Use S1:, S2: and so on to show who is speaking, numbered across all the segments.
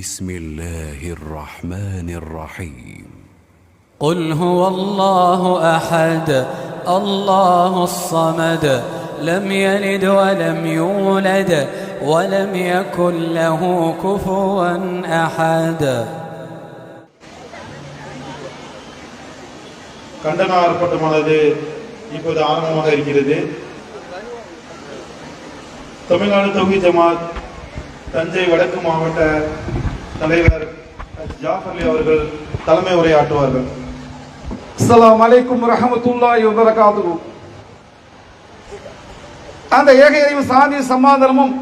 S1: بسم الله الرحمن الرحيم
S2: قل هو الله أحد الله الصمد لم يلد ولم يولد ولم يكن له كفوا أحد.
S3: கண்டன ஆர்ப்பாட்டமானது இப்போது ஆரம்பமாக இருக்கிறது. தமிழ்நாடு தௌஹீத் ஜமாத் தஞ்சை வடக்கு மாவட்ட தலைவர் ஜாஃபர் அலி அவர்கள் தலைமை உரையாற்றுவார்கள்.
S4: அஸ்ஸலாமு அலைக்கும் வரஹ்மத்துல்லாஹி வபரகாத்துஹு. அந்த ஏக இறைவன் சாந்தி சமாதானமும்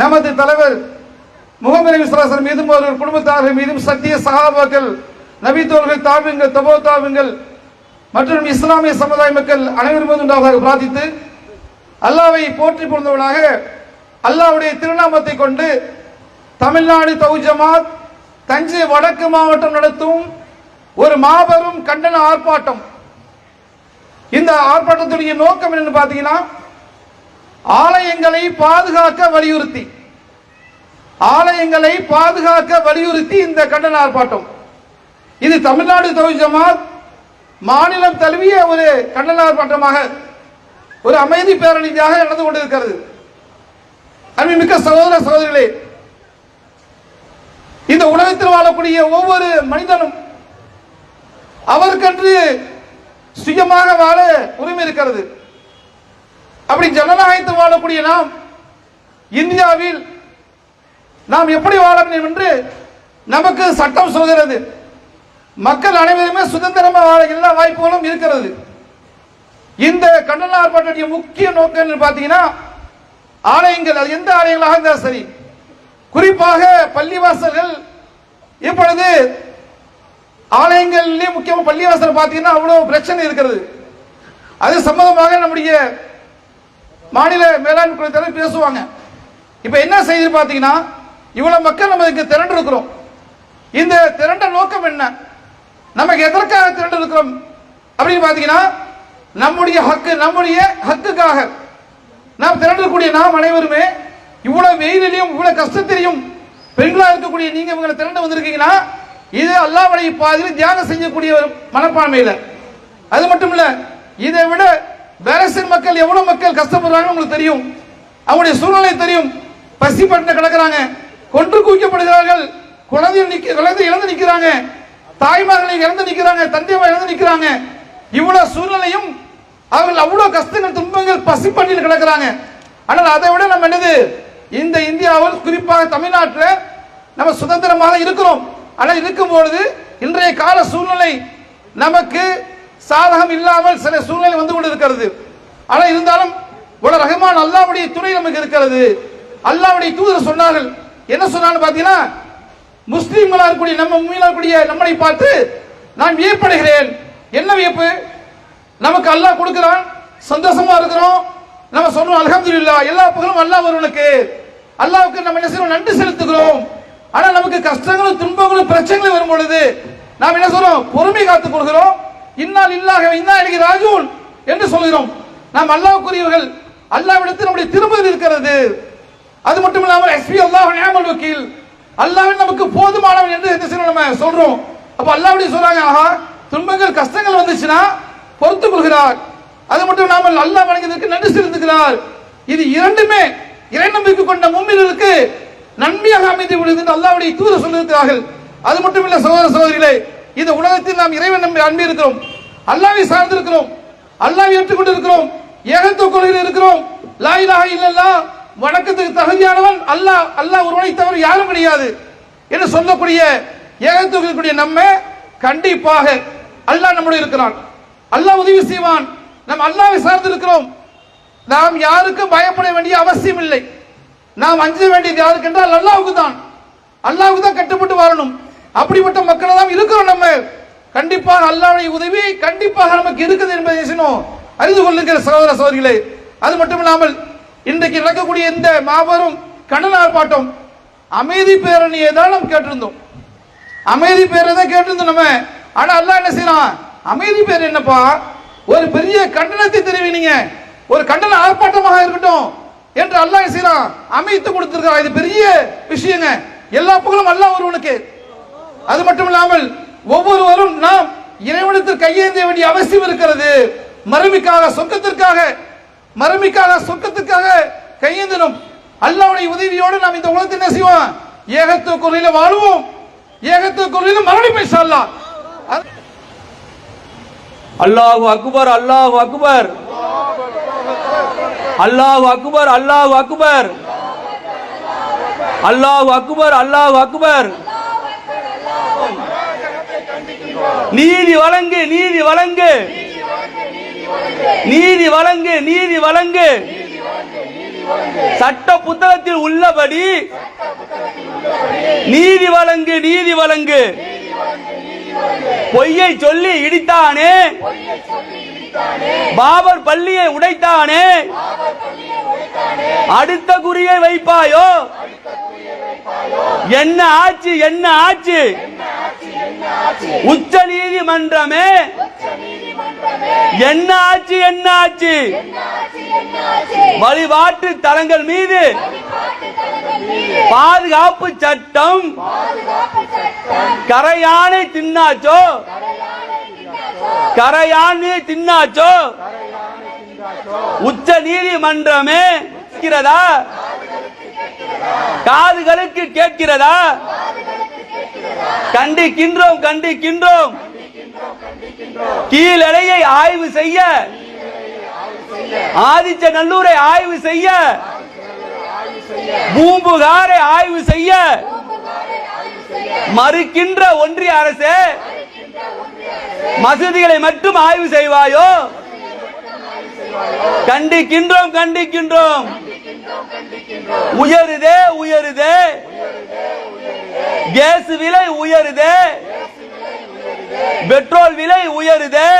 S4: நமது தலைவர் முஹம்மது நபி ஸல்லல்லாஹு அலைஹி வஸல்லம் மீதும் அவர்கள் குடும்பத்தார்கள் மீதும் சத்திய சஹாபாக்கள் நபித்தோர்கள் தாபிங்கள் தபோ தாபிங்கள் மற்றும் இஸ்லாமிய சமுதாய மக்கள் அனைவரும் மீதும் உண்டாவதாக பிரார்த்தித்து அல்லாஹ்வை போற்றி புகழ்ந்தவனாக அல்லாஹ்வுடைய திருநாமத்தை கொண்டு தமிழ்நாடு தௌஹீத் ஜமாத் தஞ்சை வடக்கு மாவட்டம் நடத்தும் ஒரு மாபெரும் கண்டன ஆர்ப்பாட்டம். இந்த ஆர்ப்பாட்டத்துடைய நோக்கம் என்னன்னு பாத்தீங்கன்னா, ஆலயங்களை பாதுகாக்க வலியுறுத்தி இந்த கண்டன ஆர்ப்பாட்டம். இது தமிழ்நாடு தௌஹீத் ஜமாத் மாநிலம் தழுவிய ஒரு கண்டன ஆர்ப்பாட்டமாக ஒரு அமைதி பேரணியாக நடந்து கொண்டிருக்கிறது. அன்புமிக்க சகோதர சகோதரிகளே, இந்த உலகத்தில் வாழக்கூடிய ஒவ்வொரு மனிதனும் அவருக்கென்று சுயமாக வாழ உரிமை இருக்கிறது. அப்படி ஜனநாயகத்தில் வாழக்கூடிய நாம் இந்தியாவில் நாம் எப்படி வாழ வேண்டும் என்று நமக்கு சட்டம் சொல்கிறது. மக்கள் அனைவருமே சுதந்திரமாக வாழ எல்லா வாய்ப்புகளும் இருக்கிறது. இந்த கண்டன ஆர்ப்பாட்டத்தின் முக்கிய நோக்கம் என்று பார்த்தீங்கன்னா, ஆலயங்கள், அது எந்த ஆலயங்களாக இருந்தாலும் சரி, குறிப்பாக பள்ளிவாசல்கள், இப்பொழுது ஆலயங்களிலே முக்கியமாக பள்ளிவாசல் பார்த்தீங்கன்னா அவ்வளவு பிரச்சனை இருக்கிறது. அது சம்பந்தமாக நம்முடைய மாநில மேலாண்மை குழுவினர் பேசுவாங்க. இப்ப என்ன செய்து பார்த்தீங்கன்னா, இவ்வளவு மக்கள் நம்ம இங்க திரண்டு இருக்கிறோம். இந்த திரண்ட நோக்கம் என்ன, நமக்கு எதற்காக திரண்டு இருக்கிறோம் அப்படின்னு பார்த்தீங்கன்னா, நம்முடைய ஹக்குக்காக நாம் திரண்டக்கூடிய நாம் அனைவருமே இவ்வளவு வெயிலையும் இவ்வளவு கஷ்டத்திலையும் பெண்களா இருக்கக்கூடிய நீங்க இவங்களை திரண்டு வந்திருக்கீங்கன்னா, இது அல்லாஹ்வுடைய பாதையில் தியாகம் செய்யக்கூடிய ஒரு மனப்பான்மையில. அது மட்டும் இல்ல, இதை விட பாலஸ்தீன் மக்கள் எவ்வளவு மக்கள் கஷ்டப்படுறாங்க உங்களுக்கு தெரியும். அவங்களுடைய சூழ்நிலை தெரியும். பசி பட்டின கிடக்கிறாங்க, கொன்று குவிக்கப்படுகிறார்கள், குழந்தை இழந்து நிற்கிறாங்க, தாய்மார்களை இழந்து நிற்கிறாங்க, தந்தைமார் இழந்து நிற்கிறாங்க. இவ்வளவு சூழ்நிலையும் அவர்கள் அவ்வளவு கஷ்டங்கள் துன்பங்கள் பசி பட்டியல் கிடக்கிறாங்க. ஆனால் அதை விட நம்ம என்னது, இந்த இந்தியாவில் குறிப்பாக தமிழ்நாட்டில் நம்ம சுதந்திரமாக இருக்கிறோம். ஆனால் இருக்கும்பொழுது இன்றைய கால சூழ்நிலை நமக்கு சாதகம் இல்லாமல் சில சூழ்நிலை வந்து கொண்டு இருக்கிறது. ஆனால் இருந்தாலும் ஒரு ரஹ்மான் அல்லாஹ்வுடைய துணை நமக்கு இருக்கிறது. அல்லாஹ்வுடைய தூதர் சொன்னார்கள், என்ன சொன்னான்னு பார்த்தீங்கன்னா, முஸ்லீம்களாக இருக்கக்கூடிய நம்ம முஸ்லீம்களாக இருக்கக்கூடிய நம்மளை பார்த்து நான் வியப்படைகிறேன். என்ன வியப்பு, நமக்கு அல்லாஹ் கொடுக்கிறான், சந்தோஷமா இருக்கிறோம், நம்ம சொல்றோம் அல்ஹம்துலில்லாஹ், எல்லா புகழும் அல்லாஹ் ஒருவனுக்கு, அல்லாஹ்வுக்கு நம்ம என்ன செய்யறோம், நன்றி செலுத்துகிறோம். ஆனா நமக்கு கஷ்டங்களும் துன்பங்களும் பிரச்சனைகளும் வரும் பொழுது நாம் என்ன சொல்றோம், பொறுமை காத்துக் கொள்கிறோம். இன்னா லில்லாஹி வ இன்னா இலைஹி ராஜிஊன் என்று சொல்கிறோம். நாம் அல்லாஹ்வுக்குரியவர்கள், அல்லாஹ்விடத்தில் நம்முடைய திரும்புதல் இருக்கிறது. அது மட்டும் இல்லாமல் ஹஸ்பி அல்லாஹ் வ நிஅமல் வக்கீல், அல்லாஹ் நமக்கு போதுமானவன் என்று என்ன செய்யறோம், நம்ம சொல்றோம். அப்ப அல்லாஹ்வுடைய சொல்றாங்க, ஆஹா துன்பங்கள் கஷ்டங்கள் வந்துச்சுன்னா பொறுத்துக் கொள்கிறார். அது மட்டும் இல்லாமல் அல்லாஹ் வழங்கியதற்கு நன்றி செலுத்துகிறார். இது இரண்டுமே இறை நம்பிக்கை கொண்ட முஃமின்களுக்கு நன்மையாக அமைந்து விடுகிறது என்று அல்லாஹ்வுடைய தூதர் சொல்லியிருக்கிறார்கள். அது மட்டும் இல்ல சகோதர சகோதரிகளே, இந்த உலகத்தில் நாம் இறைவன் நம்பி அன்பி இருக்கிறோம், அல்லாஹ்வை சார்ந்து இருக்கிறோம், அல்லாஹ்வை ஏற்றுக்கொண்டு இருக்கிறோம், ஏகத்துவ கொள்கையில் இருக்கிறோம். லா இலாஹ இல்லல்லாஹ், வணக்கத்துக்கு தகுதியானவன் அல்லாஹ், அல்லாஹ் ஒருவனை தவிர யாரும் கிடையாது என்று சொல்லக்கூடிய ஏகத்துவக்கூடிய நம்ம கண்டிப்பாக அல்லாஹ் நம்முடைய இருக்கிறான், அல்லாஹ் உதவி செய்வான். நாம் அல்லாஹ்வை சார்ந்து இருக்கிறோம். நாம் யாருக்கும் பயப்பட வேண்டிய அவசியம் இல்லை. நாம் அஞ்ச வேண்டியது யாருக்கு என்றால் அல்லாஹ்வுக்கு தான். அல்லாஹ்வுக்கு தான் கட்டுப்பட்டு வாழணும். அப்படிப்பட்ட மக்களை தான் இருக்கிறோம். நம்ம கண்டிப்பாக அல்லாஹ்வுடைய உதவி கண்டிப்பாக நமக்கு இருக்குது என்பதை அறிந்து கொள்ளுகிற சகோதர சகோதரிகளே. அது மட்டும் இல்லாமல் இன்றைக்கு நடக்கக்கூடிய இந்த மாபெரும் கண்டன ஆர்ப்பாட்டம் அமைதி பேரணியை தான் நாம் கேட்டிருந்தோம். அமைதி பேரணி தான் கேட்டிருந்தோம் நம்ம. ஆனா அல்லாஹ் என்ன செய்யறான், அமைதி பேர் என்னப்பா, ஒரு பெரிய கண்டனத்தை தெரிவிங்க, ஒரு கண்டன ஆர்ப்பாட்டமாக இருக்கட்டும் என்று அல்லாஹ் செய்யறான், அமைத்து கொடுத்திருக்கிறான். இது பெரிய விஷயங்க. எல்லா புகழும் அல்லாஹ் ஒருவனுக்கு. அது மட்டும் இல்லாமல் ஒவ்வொருவரும் நாம் இறைவனத்தில் கையேந்த வேண்டிய அவசியம் இருக்கிறது. மறுமைக்காக சொர்க்கத்திற்காக கையேந்தணும். அல்லாஹ்வுடைய உதவியோடு நாம் இந்த உலகத்தை என்ன செய்வோம்? ஏகத்துவ கொள்கையில வாழ்வோம், ஏகத்துவ கொள்கையில மரணிப்போம் இன்ஷா அல்லாஹ்.
S5: அல்லாஹு அக்பர், அல்லாஹு அக்பர், அல்லாஹு அக்பர், அல்லாஹு அக்பர், அல்லாஹு அக்பர், அல்லாஹு அக்பர். நீதி வழங்கு, நீதி வழங்கு, நீதி வழங்கு, நீதி வழங்கு. சட்ட புத்தகத்தில் உள்ளபடி நீதி வழங்கு, நீதி வழங்கு. பொய்யை சொல்லி இடித்தானே, பாபர் பள்ளியை உடைத்தானே, அடுத்த குறியை வைப்பாயோ? என்ன ஆட்சி, என்ன ஆட்சி? உச்ச நீதிமன்றமே என்ன ஆட்சி, என்ன ஆட்சி? வழிபாட்டு தலங்கள் மீது பாதுகாப்பு சட்டம் கரையானை தின்னாச்சோ, கரையானை தின்னாச்சோ. உச்ச நீதிமன்றமே கேட்கிறதா? காதுகளுக்கு கேட்கிறதா? கண்டிக்கின்றோம், கண்டிக்கின்றோம். கீழடையை ஆய்வு செய்ய, ஆதிச்சநல்லூரை ஆய்வு செய்ய, பூம்புகாரை ஆய்வு செய்ய மறுக்கின்ற ஒன்றிய அரசே, மசூதிகளை மட்டும் ஆய்வு செய்வாயோ? கண்டிக்கின்றோம், கண்டிக்கின்றோம். உயருதே, உயருதே, கேஸ் விலை உயருதே, பெட்ரோல் விலை உயருதே,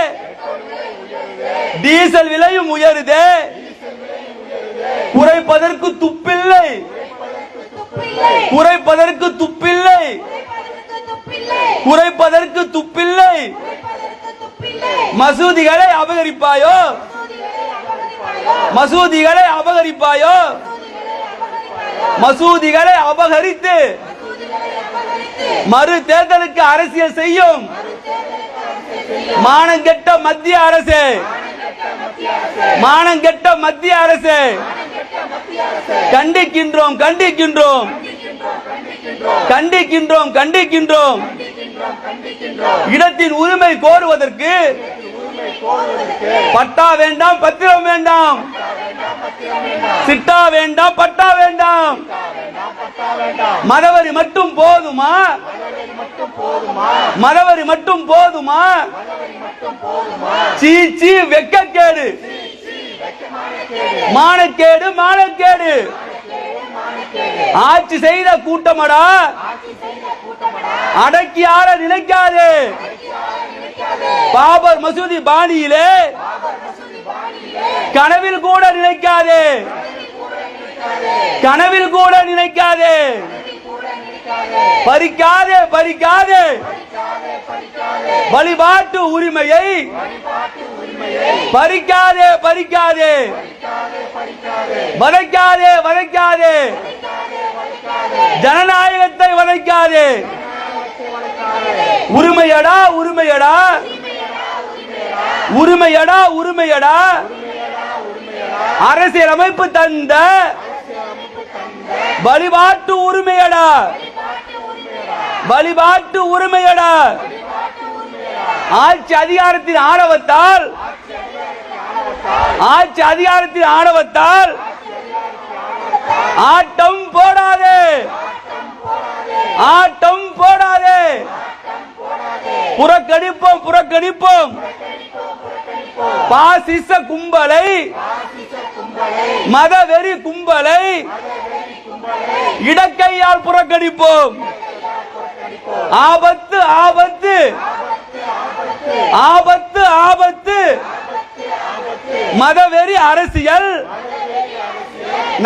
S5: டீசல் விலையும் உயருதே. குறைப்பதற்கு துப்பில்லை, குறைப்பதற்கு துப்பில்லை, குறைப்பதற்கு துப்பில்லை. மசூதிகளை அபகரிப்பாயோ? மசூதிகளை அபகரிப்பாயோ? மசூதிகளை அபகரித்து மறு தேர்தலுக்கு அரசியல் செய்யும் மானங்கெட்ட மத்திய அரசு, மானங்கெட்ட மத்திய அரசு. கண்டிக்கின்றோம், கண்டிக்கின்றோம், கண்டிக்கின்றோம், கண்டிக்கின்றோம். இடத்தின் உரிமை கோருவதற்கு பட்டா வேண்டாம், பத்திரம் வேண்டாம், சிட்டா வேண்டாம், பட்டா வேண்டாம். மதவரி மட்டும் போதுமா? மதவரி மட்டும் போதுமா? சீச்சி, வெக்கக்கேடு, மானக்கேடு, மானக்கேடு. ஆட்சி செய்த கூட்டமடா, அடக்கி ஆள நினைக்காதே. பாபர் மசூதி பாணியிலே கனவில் கூட நினைக்காதே, கனவில் கூட நினைக்காதே. பறிக்காதே, பறிக்காதே. வழிபாட்டு உரிமையை பறிக்காதே, பறிக்காதே. வதைக்காதே, வதைக்காதே. ஜனநாயகத்தை வதைக்காதே. உரிமையடா, உரிமையடா, உரிமையடா, உரிமையடா. அரசியலமைப்பு தந்த வழிபாட்டு உரிமையடா, வழிபாட்டு உரிமையடா. ஆட்சி அதிகாரத்தின் ஆணவத்தால், ஆட்சி அதிகாரத்தின் ஆணவத்தால் ஆட்டம் போடாதே, ஆட்டம் போடாதே. புறக்கணிப்போம், புறக்கணிப்போம். பாசிச கும்பலை, மதவெறி கும்பலை இடக்கையால் புறக்கணிப்போம். ஆபத்து, ஆபத்து, ஆபத்து, ஆபத்து. மதவெறி அரசியல்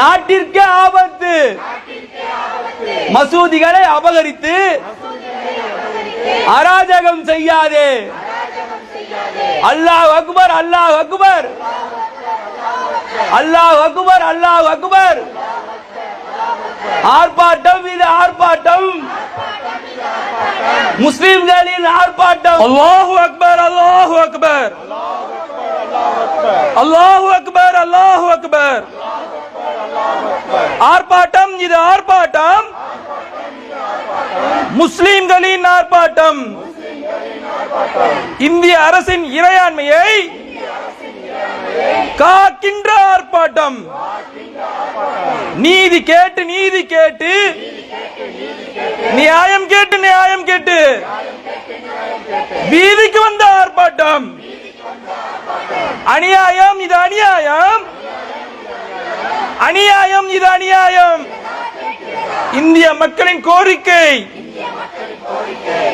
S5: நாட்டிற்கு ஆபத்து. மசூதிகளை அபகரித்து அராஜகம் செய்யாதே. அல்லாஹ் அக்பர், அல்லாஹ் அக்பர், அல்லாஹ் அக்பர், அல்லாஹ் அக்பர். ஆர்ப்பாட்டம், இது ஆர்ப்பாட்டம். முஸ்லிம்களின் ஆர்ப்பாட்டம். அல்லாஹு அக்பர், அல்லாஹு அக்பர், அல்லாஹு அக்பர், அல்லாஹு அக்பர். ஆர்ப்பாட்டம், இது ஆர்ப்பாட்டம், முஸ்லிம்களின் ஆர்ப்பாட்டம். இந்திய அரசின் இறையாண்மையை காக்கின்ற ஆர்ப்பாட்டம். நீதி கேட்டு, நீதி கேட்டு, நியாயம் கேட்டு, நியாயம் கேட்டு வீதிக்கு வந்த ஆர்ப்பாட்டம். அநியாயம், இது அநியாயம், அநியாயம், இது அநியாயம். இந்திய மக்களின் கோரிக்கை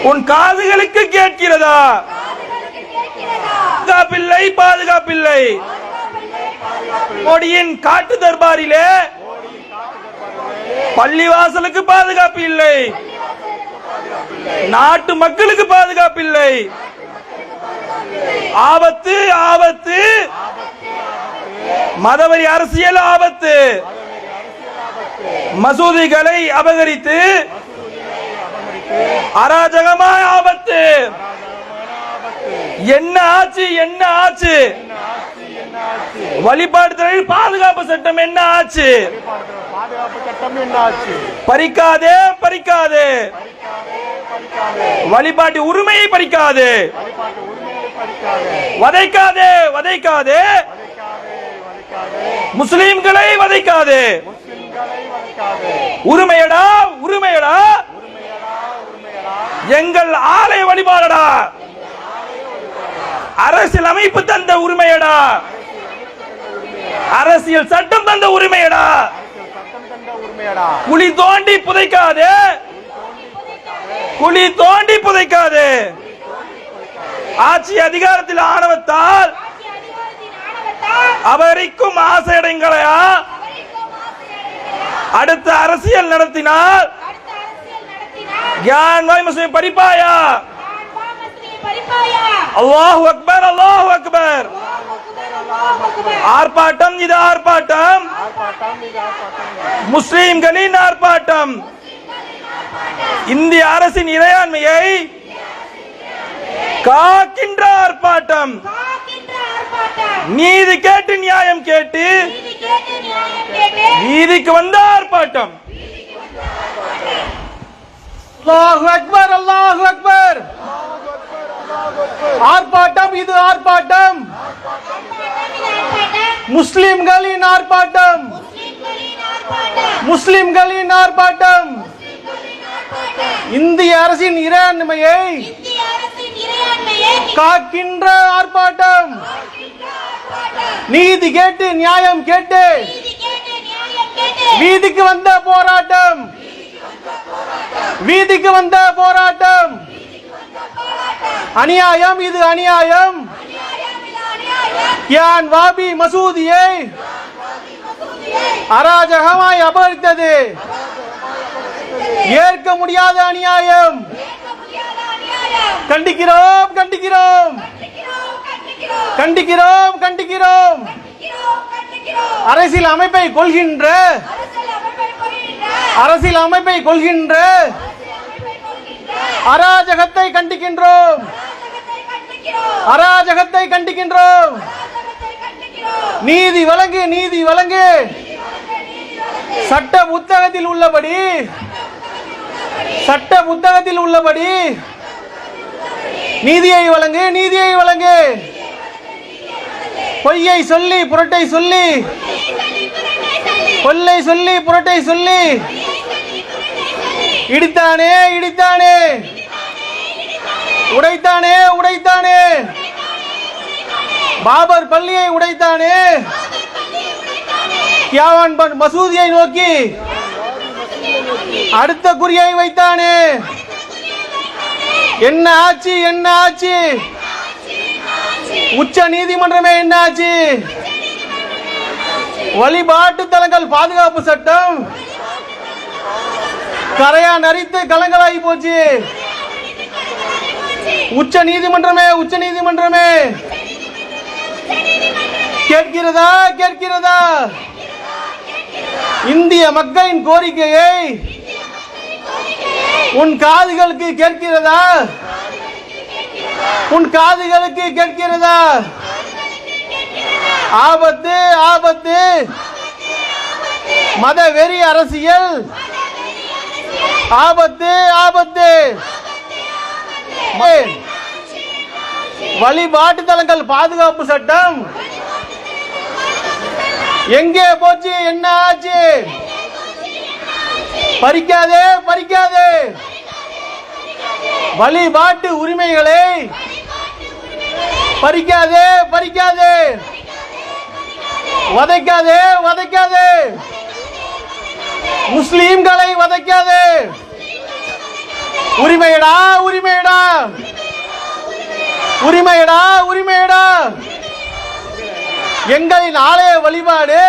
S5: உன் காதுகளுக்கு கேட்கிறதா? பாதுகாப்பில்லை, பாதுகாப்பில்லை. மோடியின் காட்டு தர்பாரிலே பள்ளிவாசலுக்கு பாதுகாப்பு இல்லை, நாட்டு மக்களுக்கு பாதுகாப்பு இல்லை. ஆபத்து, ஆபத்து, மதவெறி அரசியல் ஆபத்து. மசூதிகளை அபகரித்து அராஜகமாய் ஆபத்து. என்ன ஆச்சு, என்ன ஆச்சு? வழிபாடு பாதுகாப்பு சட்டம் என்ன ஆச்சு? பறிக்காதே, பறிக்காதே, வழிபாட்டு உரிமையை பறிக்காதே, வதைக்காதே, வதைக்காதே, முஸ்லிம்களை வதைக்காதே. உரிமையடா, உரிமையடா, எங்கள் ஆலய வழிபாடடா, அரசியல் அமைப்பு தந்த உரிமையடா, அரசியல் சட்டம் தந்த உரிமையடா. குழி தோண்டி புதைக்காதே, குழி தோண்டி புதைக்காதே. ஆட்சி அதிகாரத்தில் ஆணவத்தால் அபகரிக்கும் ஆசையடைங்களையா அடுத்த அரசியல் நடத்தினால் கியான்வாய் முஸ்லிம் பறிப்பாயா? அல்லாஹு அக்பர், அல்லாஹு அக்பர். ஆர்ப்பாட்டம், இது ஆர்ப்பாட்டம், முஸ்லிம்களின் ஆர்ப்பாட்டம். இந்திய அரசின் இறையாண்மையை காக்கின்ற ஆர்ப்பாட்டம். நீதி கேட்டு, நியாயம் கேட்டு நீதிக்கு வந்த ஆர்ப்பாட்டம்.
S4: அல்லாஹு அக்பர், அல்லாஹு அக்பர். ஆர்ப்பாட்டம், இது ஆர்ப்பாட்டம், முஸ்லிம்களின் ஆர்ப்பாட்டம், முஸ்லிம்களின் ஆர்ப்பாட்டம். இந்திய அரசின் இறையாண்மையை காக்கின்ற ஆர்ப்பாட்டம். நீதி கேட்டு, நியாயம் கேட்டு வீதிக்கு வந்த போராட்டம், வீதிக்கு வந்த போராட்டம். அநியாயம், இது அநியாயம். கியான் வாபி மசூதியை அராஜகமாய் அபகரித்தது ஏற்க முடியாத அநியாயம். கண்டிக்கிறோம், கண்டிக்கிறோம், கண்டிக்கிறோம், கண்டிக்கிறோம். அரசியல் அமைப்பை கொள்கின்ற, அரசியல் அமைப்பை கொள்கின்ற அராஜகத்தை கண்டிக்கின்றோம், அராஜகத்தை கண்டிக்கின்றோம். நீதி வழங்கு, நீதி வழங்கு. சட்ட புத்தகத்தில் உள்ளபடி, சட்ட புத்தகத்தில் உள்ளபடி நீதியை வழங்கு, நீதியை வழங்கு. பொய்யை சொல்லி புரட்டை சொல்லி, கொல்லை சொல்லி புரட்டை சொல்லி இடித்தானே, இடித்தானே, உடைத்தானே, உடைத்தானே. பாபர் பள்ளியை உடைத்தானே, கியான் மசூதியை நோக்கி அடுத்த குறியை வைத்தானே. என்ன ஆச்சு, என்ன ஆச்சு? உச்ச நீதிமன்றமே என்ன ஆச்சு? வழிபாட்டு தலங்கள் பாதுகாப்பு சட்டம் கரையா நரித்து கலங்களாகி போச்சு. உச்ச நீதிமன்றமே, உச்ச நீதிமன்றமே கேட்கிறதா, கேட்கிறதா? இந்திய மக்களின் கோரிக்கையை
S6: உன் காதுகளுக்கு கேட்கிறதா? உன் காதுகளுக்கு கேட்கிறதா? ஆபத்து ஆபத்து, மத வெறி அரசியல், ஆபத்து ஆபத்து. வழிபாட்டு தலங்கள் பாதுகாப்பு சட்டம் எங்கே போச்சு? என்ன ஆச்சு? பறிக்காதே பறிக்காதே. வழிபாட்டு உரிமைகளை பறிக்காதே பறிக்காதே. வதைக்காதே வதைக்காதே. முஸ்லிம்களை வதைக்காதே. உரிமையடா உரிமையடா உரிமையடா உரிமையடா. எங்களின் ஆலய வழிபாடு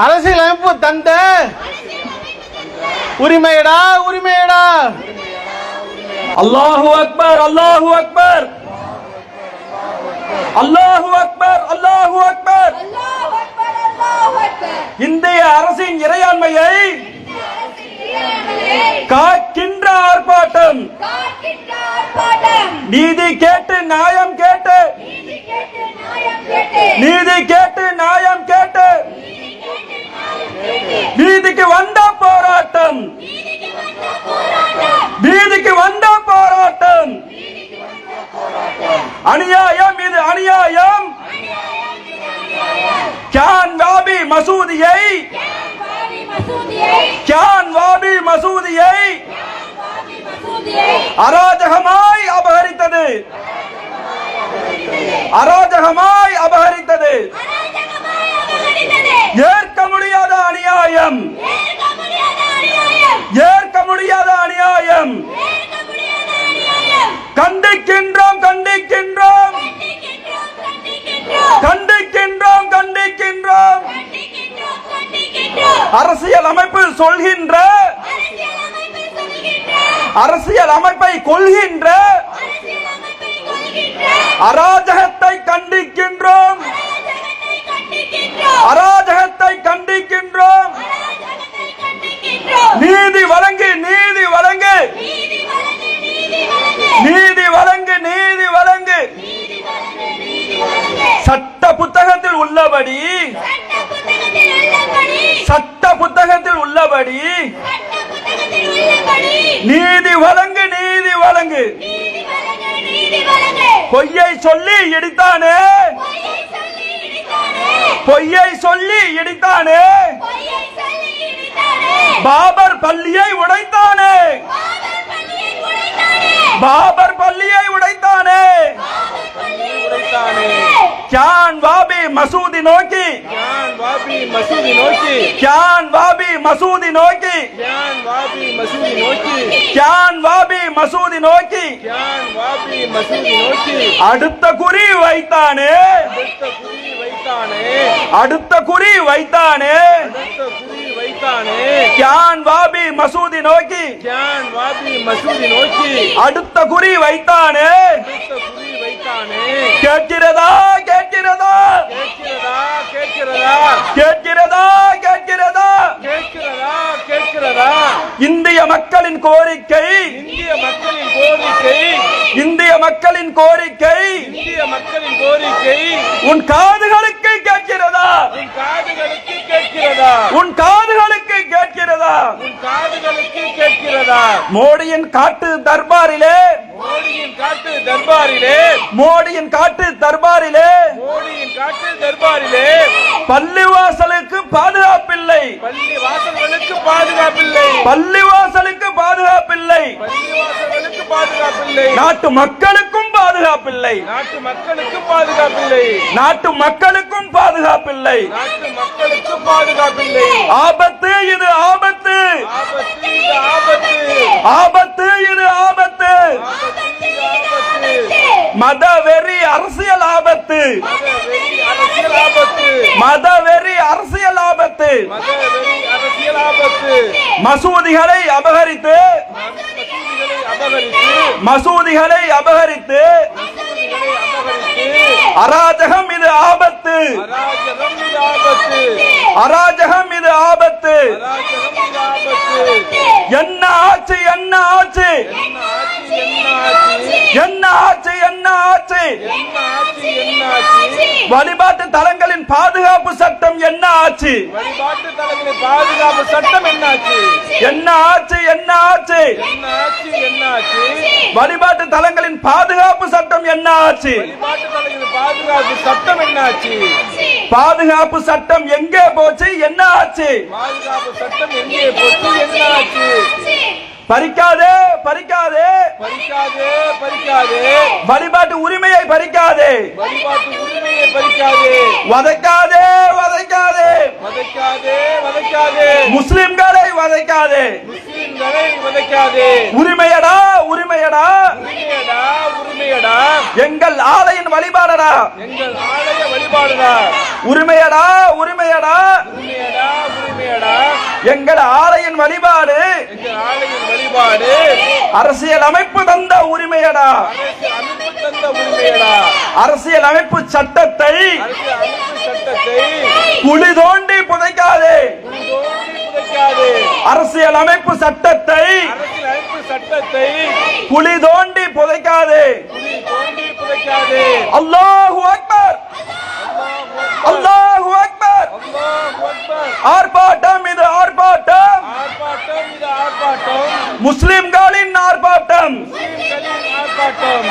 S6: அரசியலமைப்பு தந்த உரிமையடா உரிமையடா.
S5: அல்லாஹு அக்பர் அல்லாஹு அக்பர் அல்லாஹு அக்பர் அல்லாஹு அக்பர். இந்திய அரசின் இறையாண்மையை காக்கின்ற ஆர்ப்பாட்டம். நீதி கேட்டு நியாயம் கேட்டு, நீதி கேட்டு நியாயம் கேட்டு, நீதிக்கு வந்த போராட்டம், நீதிக்கு வந்த போராட்டம். அநியாயம் இது அநியாயம். கியான் வாபி மசூதியை, கியான் வாபி மசூதியை அராஜகமாய் அபகரித்தது, அராஜகமாய் அபகரித்தது. ஏற்க முடியாத அநியாயம், ஏற்க முடியாத அநியாயம். கண்டிக்கின்றோம் கண்டிக்கின்றோம் கண்டிக்கின்றோம் கண்டிக்கின்றோம். அரசியல் அமைப்பு சொல்கின்ற, அரசியல் அமைப்பை கொள்கின்ற அராஜகத்தை கண்டிக்கின்றோம், அராஜகத்தை கண்டிக்கின்றோம். நீதி வழங்கு நீதி வழங்கு, நீதி வழங்கு நீதி வழங்கு. சட்ட புத்தகத்தில் உள்ளபடி, சட்ட புத்தகத்தில் உள்ளபடி நீதி வழங்கு நீதி வழங்கு. பொய்யை சொல்லி இடித்தானே, பொய்யை சொல்லி இடித்தானே. பாபர் பள்ளியை உடைத்தானே, பாபர் பள்ளியை உடைத்தானே. கியான் வாபி மசூதி நோக்கி,
S6: கியான் வாபி மசூதி நோக்கி,
S5: கியான் வாபி மசூதி நோக்கி,
S6: கியான் வாபி மசூதி நோக்கி,
S5: கியான் வாபி மசூதி நோக்கி.
S6: கியான் வாபி மசூதி நோக்கி.
S5: அடுத்த குறி வைத்தானே,
S6: அடுத்த குறி வைத்தானே,
S5: அடுத்த குறி வைத்தானே.
S6: அடுத்த குறி வைத்தானே.
S5: கியான் வாபி மசூதி நோக்கி,
S6: கியான் வாபி மசூதி நோக்கி.
S5: அடுத்த குறி வைத்தானே.
S6: அடுத்த குறி வைத்தானே.
S5: கேட்கிறதா கேட்கிறதா
S6: கேட்கிறதா கேட்கிறதா
S5: கேட்கிறதா கேட்கிறதா.
S6: கேட்கிறதா கேட்கிறதா.
S5: இந்திய மக்களின் கோரிக்கை,
S6: இந்திய மக்களின் கோரிக்கை,
S5: இந்திய மக்களின் கோரிக்கை
S6: இந்திய மக்களின் கோரிக்கை
S5: உன் காதுகளுக்கு கேட்கிறதா,
S6: உன் காதுகளுக்கு கேட்கிறதா,
S5: உன் காதுகளுக்கு கேட்கிறதா.
S6: உன் காதுகளுக்கு கேட்கிறதா.
S5: மோடியின் காட்டு தர்பாரிலே,
S6: மோடியின் காட்டு தர்பாரிலே,
S5: மோடியின் காட்டு தர்பாரிலே
S6: மோடியின் காட்டு தர்பாரிலே
S5: பள்ளிவாசலுக்கு பாதுகாப்பில்லை,
S6: பள்ளி வாசல்களுக்கு பாதுகாப்பில்லை,
S5: பள்ளிவாசலுக்கு பாதுகாப்பில்லை.
S6: பள்ளிவாசல்களுக்கு பாதுகாப்பில்லை.
S5: நாட்டு மக்களுக்கும் பாதுகாப்பில்லை,
S6: நாட்டு மக்களுக்கு பாதுகாப்பில்லை,
S5: நாட்டு மக்களுக்கும் பாதுகாப்பில்லை.
S6: நாட்டு மக்களுக்கு பாதுகாப்பில்லை.
S5: ஆபத்து இது ஆபத்து,
S6: ஆபத்து இது ஆபத்து,
S5: ஆபத்து இது ஆபத்து.
S6: ஆபத்து இது ஆபத்து.
S5: மதவெறி அரசியல் ஆபத்து,
S6: மதவெறி அரசியல் ஆபத்து,
S5: மதவெறி அரசியல் ஆபத்து.
S6: மதவெறி அரசியல் ஆபத்து.
S5: மசூதிகளை அபகரித்து,
S6: மசூதிகளை அபகரித்து,
S5: மசூதிகளை அபகரித்து
S6: மசூதிகளை அபகரித்து.
S5: அராஜகம் இது ஆபத்து,
S6: அராஜகம் இது ஆபத்து,
S5: அராஜகம் இது ஆபத்து.
S6: அராஜகம் இது ஆபத்து.
S5: என்ன ஆச்சு என்ன ஆச்சு என்ன ஆச்சு என்ன ஆச்சு வழிபாட்டு தலங்களின் பாதுகாப்பு சட்டம் என்ன ஆச்சு
S6: வழிபாட்டு தலங்களின் பாதுகாப்பு சட்டம் என்னாச்சு
S5: என்ன ஆச்சு என்ன ஆச்சு
S6: என்னாச்சு
S5: வழிபாட்டு தலங்களின் பாதுகாப்பு சட்டம் என்ன ஆச்சு
S6: வழிபாட்டு தலங்களின் பாதுகாப்பு சட்டம் என்னாச்சு
S5: பாதுகாப்பு சட்டம் எங்கே போச்சு என்ன ஆச்சு
S6: பாதுகாப்பு சட்டம் எங்கே போச்சு என்னாச்சு
S5: பறிக்காதே பறிக்காதே
S6: பறிக்காதே பறிக்காதே
S5: வழிபாட்டு உரிமையை பறிக்காதே
S6: வழிபாட்டு உரிமையை பறிக்காதே
S5: வதைக்காதே வதைக்காதே
S6: வதைக்காதே வதைக்காதே
S5: முஸ்லிம்களை வதைக்காதே
S6: முஸ்லிம்களை வதைக்காதே
S5: உரிமையடா உரிமையடா
S6: உரிமையடா உரிமையடா
S5: எங்கள் ஆலயின் வழிபாடடா
S6: எங்கள் ஆலய வழிபாடுடா
S5: உரிமையடா உரிமையடா
S6: உரிமையடா உரிமையடா
S5: எங்கள் ஆலயின் வழிபாடு
S6: எங்கள் ஆலயின் வழிபாடு
S5: அரசியல் அமைப்பு தந்த உரிமையடா
S6: அரசியல் அமைப்பு தந்த உரிமையடா
S5: அரசியல் அமைப்பு சட்டத்தை
S6: அரசியல் அமைப்பு சட்டத்தை
S5: குழி தோண்டி புதைக்காதே
S6: தோண்டி புதைக்காதே
S5: அரசியல் அமைப்பு சட்டத்தை
S6: அரசியல் அமைப்பு சட்டத்தை
S5: குழி தோண்டி புதைக்காதே
S6: தோண்டி புதைக்காதே
S5: அல்லாஹு அக்பர் அல்லாஹு அக்பர்
S6: அல்லாஹு அக்பர்
S5: ஆர்ப்பாட்டம் இது ஆர்ப்பாட்டம்
S6: ஆர்ப்பாட்டம் இது ஆர்ப்பாட்டம்
S5: முஸ்லிம்களின் ஆர்ப்பாட்டம்
S6: முஸ்லிம்களின் ஆர்ப்பாட்டம்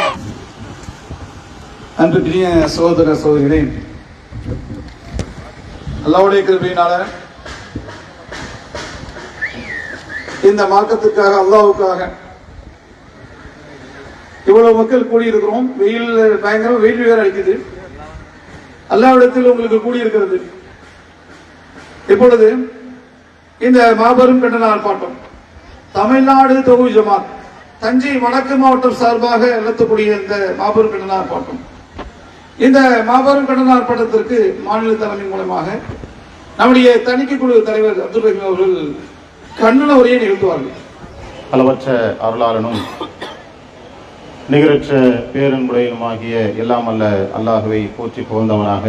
S4: அன்றைய சகோதர சகோதரிகளே, அல்லாஹ்வுடைய கிருபையினால இந்த மார்க்கத்துக்காக அல்லாஹ்வுக்காக இவ்வளவு மக்கள் கூடியிருக்கிறோம். வெயில் பயங்கரம், வெயில் வேற அடிக்குது. அல்லாஹ்விடத்தில் உங்களுக்கு கூடியிருக்கிறது. இப்பொழுது இந்த மாபெரும் கண்டன ஆர்ப்பாட்டம் தமிழ்நாடு தௌஹீத் ஜமாத் தஞ்சை வடக்கு மாவட்டம் சார்பாக நடத்தக்கூடிய இந்த மாபெரும் கண்டன ஆர்ப்பாட்டம், இந்த மாபெரும் கண்டன ஆர்ப்பாட்டத்திற்கு மாநில தலைமை மூலமாக நம்முடைய தணிக்கை குழு தலைவர் அப்துல் ரஹீம் அவர்கள் கண்டன உரையை நிகழ்த்துவார்கள்.
S7: அளவற்ற அருளாளனும் நிகரற்ற பேரன்புடையனுமாகிய எல்லாம் அல்ல அல்லாஹுவை போற்றி புகழ்ந்தவனாக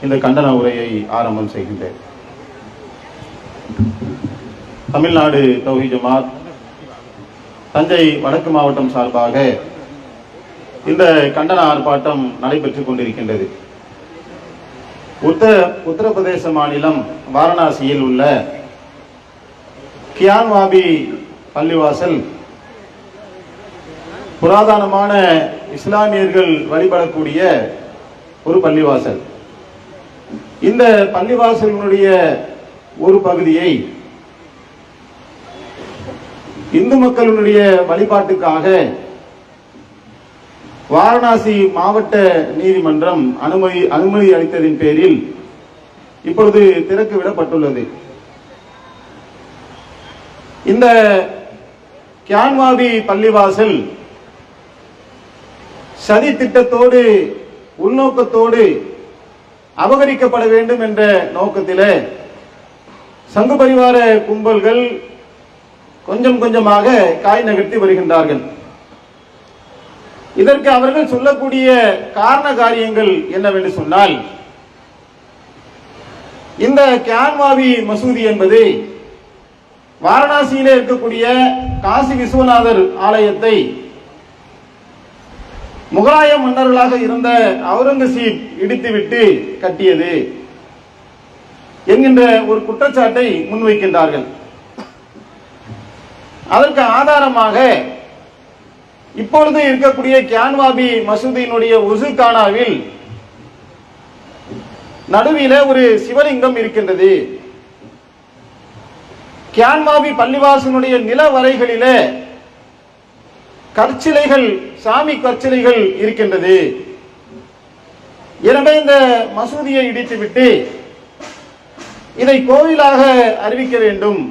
S7: இந்த கண்டன உரையை ஆரம்பம் செய்கின்றேன். தமிழ்நாடு தௌஹீத் ஜமாத் தஞ்சை வடக்கு மாவட்டம் சார்பாக இந்த கண்டன ஆர்ப்பாட்டம் நடைபெற்றுக் கொண்டிருக்கின்றது. உத்தரப்பிரதேச மாநிலம் வாரணாசியில் உள்ள கியான்வாபி பள்ளிவாசல் புராதனமான இஸ்லாமியர்கள் வழிபடக்கூடிய ஒரு பள்ளிவாசல். இந்த பள்ளிவாசலினுடைய ஒரு பகுதியை இந்து மக்களுடைய வழிபாட்டுக்காக வாரணாசி மாவட்ட நீதிமன்றம் அனுமதி அளித்ததின் பேரில் இப்பொழுது திறக்க விடப்பட்டுள்ளது. இந்த கியான்வாபி பள்ளிவாசல் சதி திட்டத்தோடு உள்நோக்கத்தோடு அபகரிக்கப்பட வேண்டும் என்ற நோக்கத்திலே சங்கு பரிவார கும்பல்கள் கொஞ்சம் கொஞ்சமாக காய் நகர்த்தி வருகின்றார்கள். இதற்கு அவர்கள் சொல்லக்கூடிய காரண காரியங்கள் என்னவென்று சொன்னால், இந்த கியான்வாபி மசூதி என்பது வாரணாசியிலே இருக்கக்கூடிய காசி விஸ்வநாதர் ஆலயத்தை முகலாய மன்னர்களாக இருந்த அவுரங்கசீப் இடித்துவிட்டு கட்டியது என்கின்ற ஒரு குற்றச்சாட்டை முன்வைக்கின்றார்கள். அதற்கு ஆதாரமாக இப்பொழுது இருக்கக்கூடிய கியான்வாபி மசூதியினுடைய உசுகானாவில் நடுவில ஒரு சிவலிங்கம் இருக்கின்றது. கியான்வாபி பள்ளிவாசனுடைய நிலவரைகளிலே கற்சிலைகள், சாமி கற்சிலைகள் இருக்கின்றது. எனவே இந்த மசூதியை இடித்துவிட்டு இதை கோவிலாக அறிவிக்க வேண்டும்,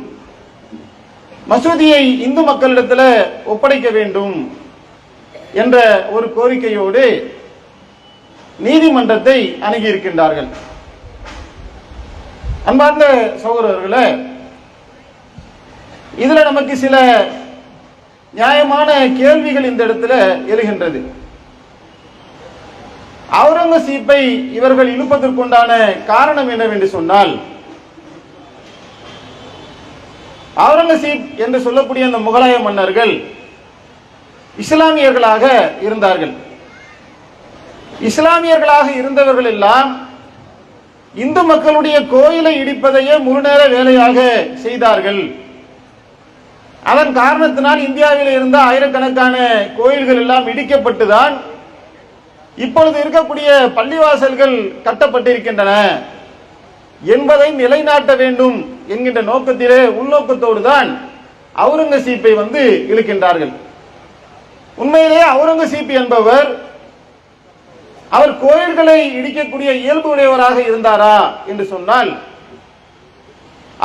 S7: மசூதியை இந்து மக்களிடத்தில் ஒப்படைக்க வேண்டும் என்ற ஒரு கோரிக்கையோடு நீதிமன்றத்தை அணுகியிருக்கின்றார்கள். அன்பார்ந்த சகோதரர்களே, இதுல நமக்கு சில நியாயமான கேள்விகள் இந்த இடத்துல எழுகின்றது. அவுரங்கசீப்பை இவர்கள் இழுப்பதற்குண்டான காரணம் என்னவென்று சொன்னால், அவுரங்கசீப் என்று சொல்லக்கூடிய அந்த முகலாய மன்னர்கள் இஸ்லாமியர்களாக இருந்தார்கள். இஸ்லாமியர்களாக இருந்தவர்கள் எல்லாம் இந்து மக்களுடைய கோயிலை இடிப்பதையே முழுநேர வேலையாக செய்தார்கள். அதன் காரணத்தினால் இந்தியாவில் இருந்த ஆயிரக்கணக்கான கோயில்கள் எல்லாம் இடிக்கப்பட்டுதான் இப்பொழுது இருக்கக்கூடிய பள்ளிவாசல்கள் கட்டப்பட்டிருக்கின்றன என்பதை நிலைநாட்ட வேண்டும் என்கின்ற நோக்கத்திலே உள்நோக்கத்தோடு தான் அவுரங்கசீப்பை இழுக்கின்றார்கள். உண்மையிலேயே அவுரங்கசீப் என்பவர் அவர் கோயில்களை இடிக்கக்கூடிய இயல்பு உடையவராக இருந்தாரா என்று சொன்னால்,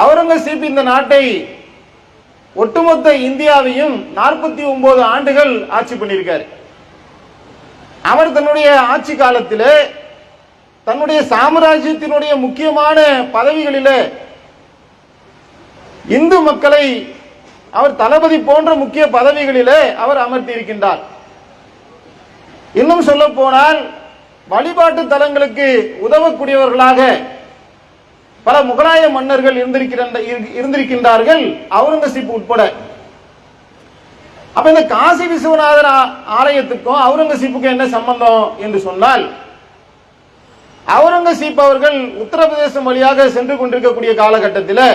S7: அவுரங்கசீப் இந்த நாட்டை ஒட்டுமொத்த இந்தியாவையும் 49 ஆண்டுகள் ஆட்சி பண்ணியிருக்கார். அவர் தன்னுடைய ஆட்சி காலத்திலே தன்னுடைய சாம்ராஜ்யத்தினுடைய முக்கியமான பதவிகளிலே இந்து மக்களை அவர் தளபதி போன்ற முக்கிய பதவிகளிலே அவர் அமர்த்தி இருக்கின்றார். இன்னும் சொல்ல போனால் வழிபாட்டு தலங்களுக்கு உதவக்கூடியவர்களாக பல முகலாய மன்னர்கள் இருந்திருக்கின்றார்கள், அவுரங்கசீப் உட்பட. அப்ப இந்த காசி விஸ்வநாதர் ஆலயத்துக்கும் அவுரங்கசீப்புக்கும் என்ன சம்பந்தம் என்று சொன்னால், அவுரங்கசீப் அவர்கள் உத்தரப்பிரதேசம் வழியாக சென்று கொண்டிருக்கக்கூடிய காலகட்டத்தில்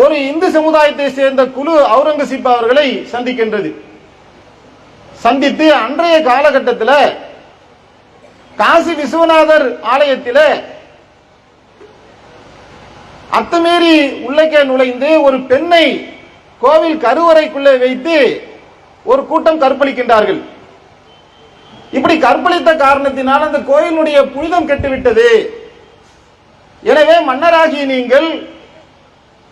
S7: ஒரு இந்து சமுதாயத்தை சேர்ந்த குழு அவுரங்கசீப் அவர்களை சந்திக்கின்றது. சந்தித்து அன்றைய காலகட்டத்தில் காசி விஸ்வநாதர் ஆலயத்தில் அத்துமீறி உள்ளே நுழைந்து ஒரு பெண்ணை கோவில் கருவறைக்குள்ளே வைத்து ஒரு கூட்டம் கற்பழிக்கின்றார்கள். இப்படி கற்பழித்த காரணத்தினால் அந்த கோயிலுடைய புனிதம் கெட்டுவிட்டது. எனவே மன்னராகிய நீங்கள்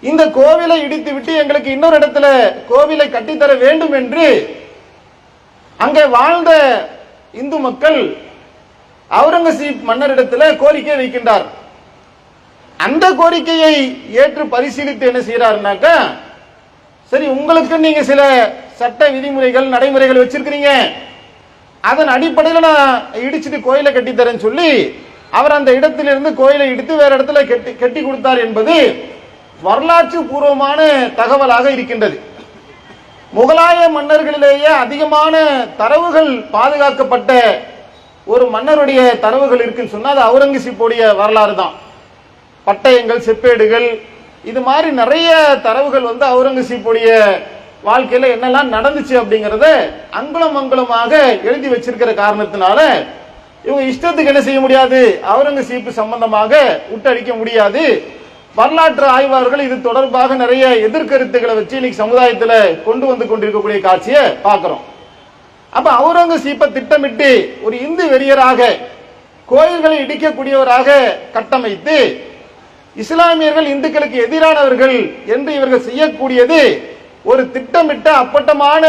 S7: இந்த கோவிலை இடித்துவிட்டு எங்களுக்கு இன்னொரு இடத்துல கோவிலை கட்டித்தர வேண்டும் என்று அங்கே வாழ்ந்த இந்து மக்கள் அவுரங்கசீப் மன்னரிடத்தில் கோரிக்கை வைக்கின்றார். அந்த கோரிக்கையை ஏற்று பரிசீலித்து என்ன செய்யறாருனாக்கா, சரி உங்களுக்கு நீங்க சில சட்ட விதிமுறைகள் நடைமுறைகள் வச்சிருக்கிறீங்க, அதன் அடிப்படையில் நான் இடிச்சுட்டு கோயிலை கட்டித்தரேன்னு சொல்லி அவர் அந்த இடத்திலிருந்து கோயிலை இடித்து வேற இடத்துல கட்டி கொடுத்தார் என்பது வரலாற்று பூர்வமான தகவலாக இருக்கின்றது. முகலாய மன்னர்களிலேயே அதிகமான தரவுகள் பாதுகாக்கப்பட்ட ஒரு மன்னருடைய தரவுகள் இருக்குன்னு சொன்னா அது அவுரங்கசீப்புடைய வரலாறு தான். பட்டயங்கள், செப்பேடுகள், இது மாதிரி நிறைய தரவுகள் அவுரங்கசீப்புடைய வாழ்க்கையில என்னெல்லாம் நடந்துச்சு அப்படிங்கறத அங்குலம் அங்குலமாக எழுதி வச்சிருக்கிற காரணத்தினால இவங்க இஷ்டத்துக்கு என்ன செய்ய முடியாது, அவுரங்கசீப் சம்பந்தமாக விட்டடிக்க முடியாது. வரலாற்று ஆய்வாளர்கள் இது தொடர்பாக நிறைய எதிர்கருத்துக்களை வச்சு இன்னைக்கு சமுதாயத்தில் கொண்டு வந்து கொண்டிருக்கக்கூடிய காட்சியை பார்க்கிறோம். அப்ப அவுரங்கசீப்பை திட்டமிட்டு ஒரு இந்து வெறியராக கோயில்களை இடிக்கக்கூடியவராக கட்டமைத்து இஸ்லாமியர்கள் இந்துக்களுக்கு எதிரானவர்கள் என்று இவர்கள் செய்யக்கூடியது ஒரு திட்டமிட்ட அப்பட்டமான